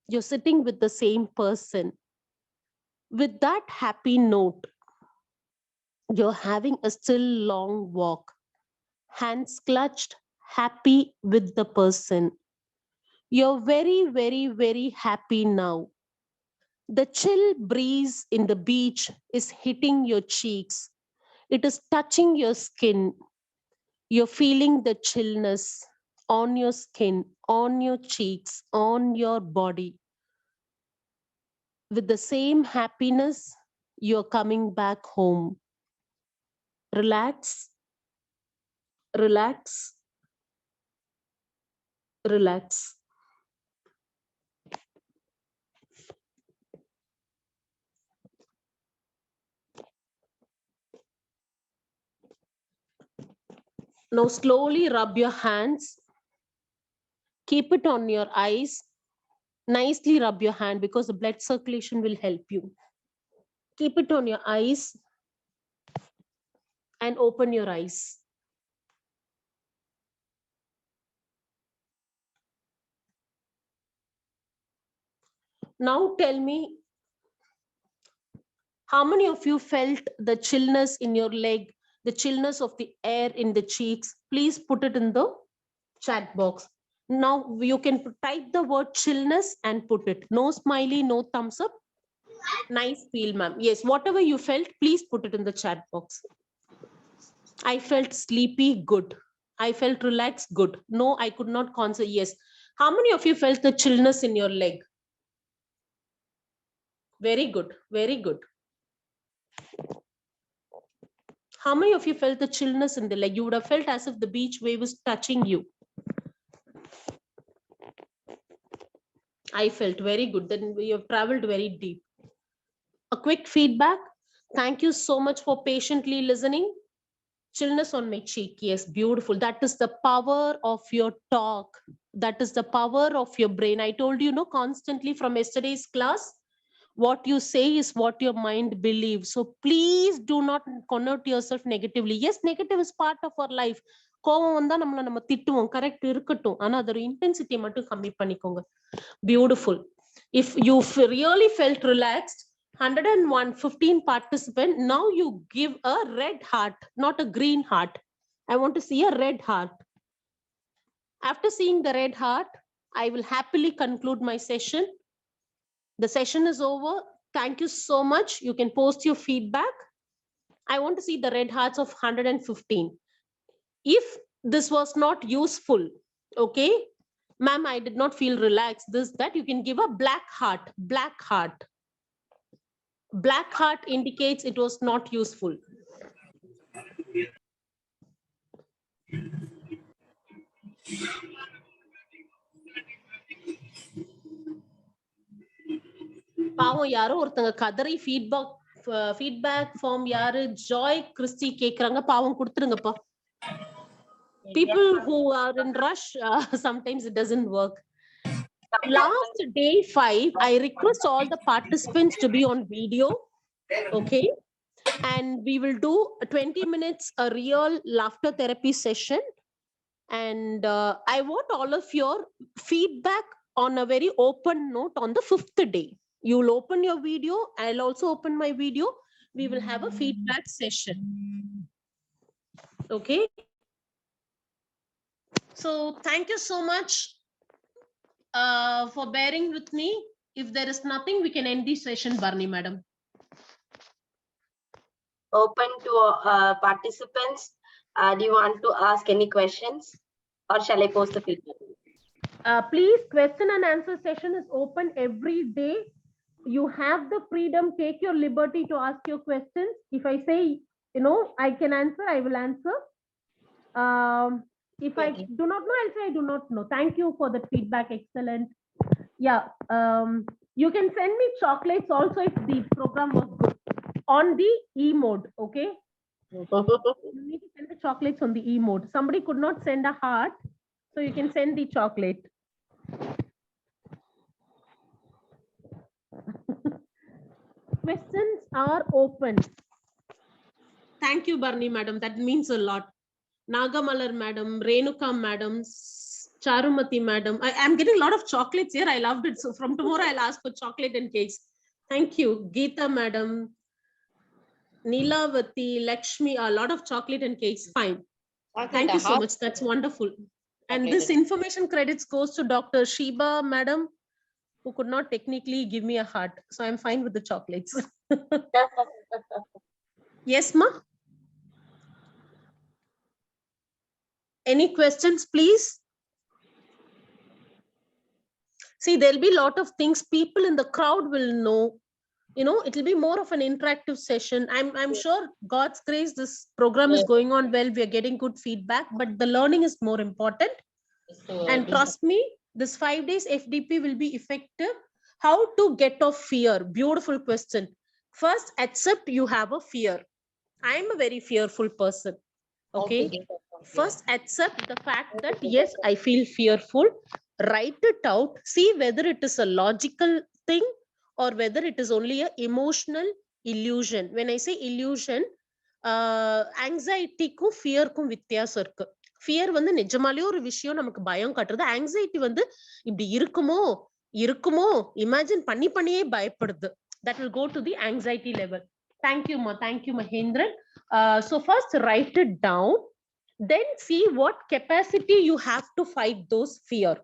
You're sitting with the same person. With that happy note, you're having a still long walk, hands clutched, happy with the person. You're very, very, very happy now. The chill breeze in the beach is hitting your cheeks. It is touching your skin. You're feeling the chillness on your skin, on your cheeks, on your body. With the same happiness, you're coming back home. Relax, relax, relax. Now slowly rub your hands. Keep it on your eyes. Nicely rub your hand because the blood circulation will help you. Keep it on your eyes and open your eyes. Now tell me, how many of you felt the chillness in your leg, the chillness of the air in the cheeks? Please put it in the chat box. Now you can type the word chillness and put it. No smiley, no thumbs up. Nice feel, ma'am. Yes, whatever you felt, please put it in the chat box. I felt sleepy, good. I felt relaxed, good. No, I could not concentrate. Yes. How many of you felt the chillness in your leg? Very good, very good. How many of you felt the chillness in the leg? You would have felt as if the beach wave was touching you. I felt very good. Then we have traveled very deep. A quick feedback. Thank you so much for patiently listening. Chillness on my cheek. Yes, beautiful. That is the power of your talk. That is the power of your brain. I told you, constantly from yesterday's class, what you say is what your mind believes. So please do not connote yourself negatively. Yes, negative is part of our life. கோவம் வந்தா நம்ம திட்டுவோம், correct இருக்கட்டும். ஆனா அதோட intensity மட்டும் கம்மி பண்ணிக்கோங்க. Beautiful. If you really felt relaxed, 115 participants, now you give a red heart, not a green heart. I want to see a red heart. After seeing the red heart, I will happily conclude my session. The session is over. Thank you so much. You can post your feedback. I want to see the red hearts of 115. If this was not useful, okay, ma'am, I did not feel relaxed, that you can give a black heart. Black heart. Black heart indicates it was not useful. பாவம் யாரோ ஒருத்தங்க கதறி feedback form யாரு Joy Christie கேக்குறாங்க. பாவம் கொடுத்துருங்கப்பா. People who are in rush, sometimes it doesn't work. Last day 5, I request all the participants to be on video, okay? And we will do 20 minutes a real laughter therapy session. And I want all of your feedback on a very open note on the 5th day. You will open your video. I'll also open my video. We will have a feedback session. Okay. So thank you so much for bearing with me. If there is nothing, we can end this session, Barney madam. Open to participants. Do you want to ask any questions or shall I post the feedback? Please, question and answer session is open every day. You have the freedom, take your liberty to ask your questions. If I say, I can answer, I will answer. If I do not know, I'll say I do not know. Thank you for the feedback. Excellent. Yeah. You can send me chocolates also if the program was good on the E mode. Okay. You need to send the chocolates on the E mode. Somebody could not send a heart, so you can send the chocolate. Questions are open. Thank you, Barney madam. That means a lot. Nagamalar madam, Renuka madam, Charumati madam. I'm getting a lot of chocolates here. I loved it. So from tomorrow, I'll ask for chocolate and cakes. Thank you. Geeta madam, Nilavati, Lakshmi, a lot of chocolate and cakes. Fine. Thank you so much. That's wonderful. And this information credits goes to Dr. Sheba madam, who could not technically give me a heart. So I'm fine with the chocolates. Yes, ma? Any questions, please? See, there'll be a lot of things people in the crowd will know. It'll be more of an interactive session. I'm sure God's grace, this program is going on well. We are getting good feedback, but the learning is more important. And trust me, this 5 days FDP will be effective. How to get off fear? Beautiful question. First, accept you have a fear. I'm a very fearful person. Okay. First, accept the fact that yes, I feel fearful. Write it out. See whether it is a logical thing or whether it is only an emotional illusion. When I say illusion, anxiety kum fear kum வித்தியாசம் இருக்கு. Fear வந்து நிஜமாலே ஒரு விஷயம் நமக்கு பயம் காட்டுறது. Anxiety வந்து இப்படி இருக்குமோ imagine பண்ணியே பயப்படுது. That will go to the anxiety level. Thank you, ma. Thank you, Mahendran. So first write it down. Then see what capacity you have to fight those fear.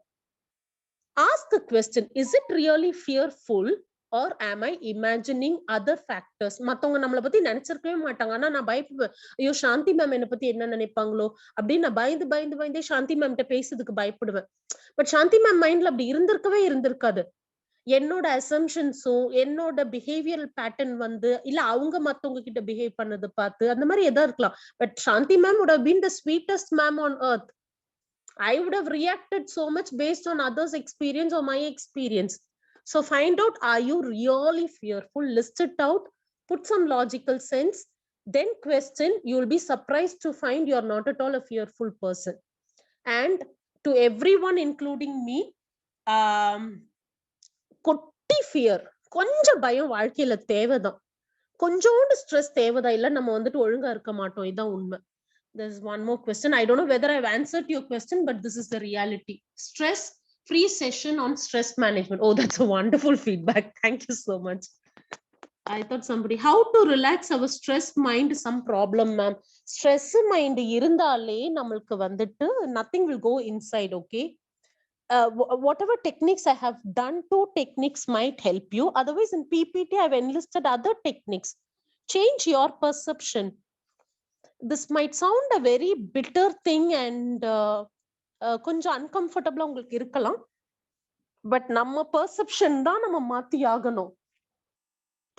Ask the question, is it really fearful or am I imagining other factors? மத்தவங்க நம்மளை பத்தி நினைச்சிருக்கவே மாட்டாங்க. ஆனா நான் பயப்படுவேன். ஐயோ சாந்தி ma'am என்னை பத்தி என்ன நினைப்பாங்களோ அப்படின்னு நான் பயந்தே சாந்தி மேம் கிட்ட பேசுறதுக்கு பயப்படுவேன். பட் சாந்தி மேம் மைண்ட்ல அப்படி இருந்திருக்காது. என்னோட அசம்ஷன்ஸும் என்னோட பிஹேவியரல் பேட்டர்ன் வந்து இல்ல அவங்க மத்தவங்க கிட்ட பிஹேவ் பண்ணது பார்த்து அந்த மாதிரி எதா இருக்கலாம். But Shanthi ma'am would have been the sweetest ma'am on earth. I would have reacted so much based on others' experience or my experience. So find out, are you really fearful? List it out, put some logical sense, then question. You will be surprised to find you are not at all a fearful person. And to everyone, including me, கொட்டி fear, கொஞ்சம் பயம் வாழ்க்கையில தேவைதான். கொஞ்சோண்டு stress தேவைதான். இல்ல நம்ம வந்துட்டு ஒழுங்கா இருக்க மாட்டோம். இதான் உண்மை. There's one more question. I don't know whether I've answered your question, but this is the reality. Stress free session on stress management. Oh, that's a wonderful feedback. Thank you so much. I thought somebody, how to relax our stress mind, some problem, ma'am. Stress mind irundale namalku vandittu nothing will go inside, okay? Whatever techniques I have done, 2 techniques might help you. Otherwise in PPT I've enlisted other techniques. Change your perception. This might sound a very bitter thing and கொஞ்சம் uncomfortable உங்களுக்கு இருக்கலாம். But நம்ம perception தான் நம்ம மாத்தி ஆகணும்.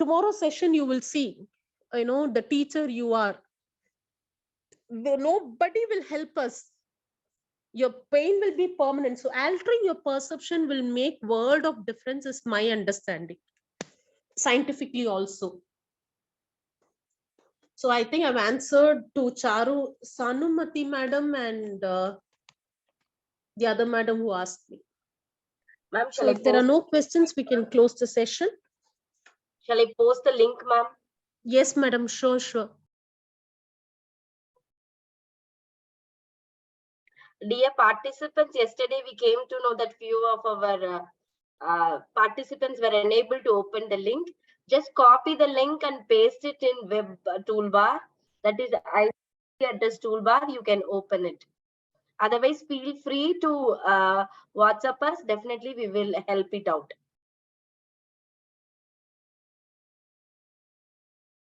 Tomorrow session you will see, you know, the teacher you are. Nobody will help us. Your pain will be permanent. So altering your perception will make world of difference is my understanding. Scientifically also. So I think I've answered to Charu, Sanumati madam and the other madam who asked me. Ma'am, So if there are no questions, we can close the session. Shall I post the link, ma'am? Yes, madam. Sure. Dear participants, yesterday we came to know that few of our participants were unable to open the link. Just copy the link and paste it in web toolbar. That is IP address toolbar. You can open it. Otherwise, feel free to WhatsApp us. Definitely, we will help it out.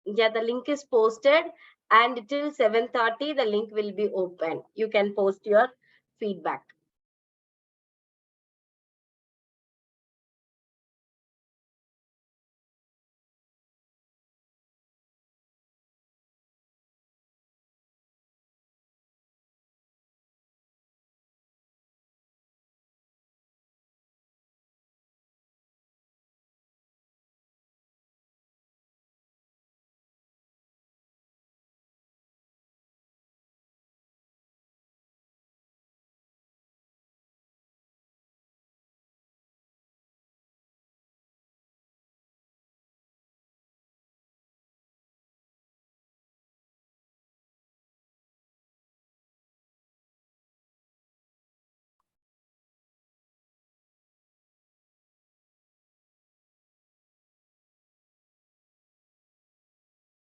Yeah, the link is posted, and till 7:30, the link will be open. You can post your feedback.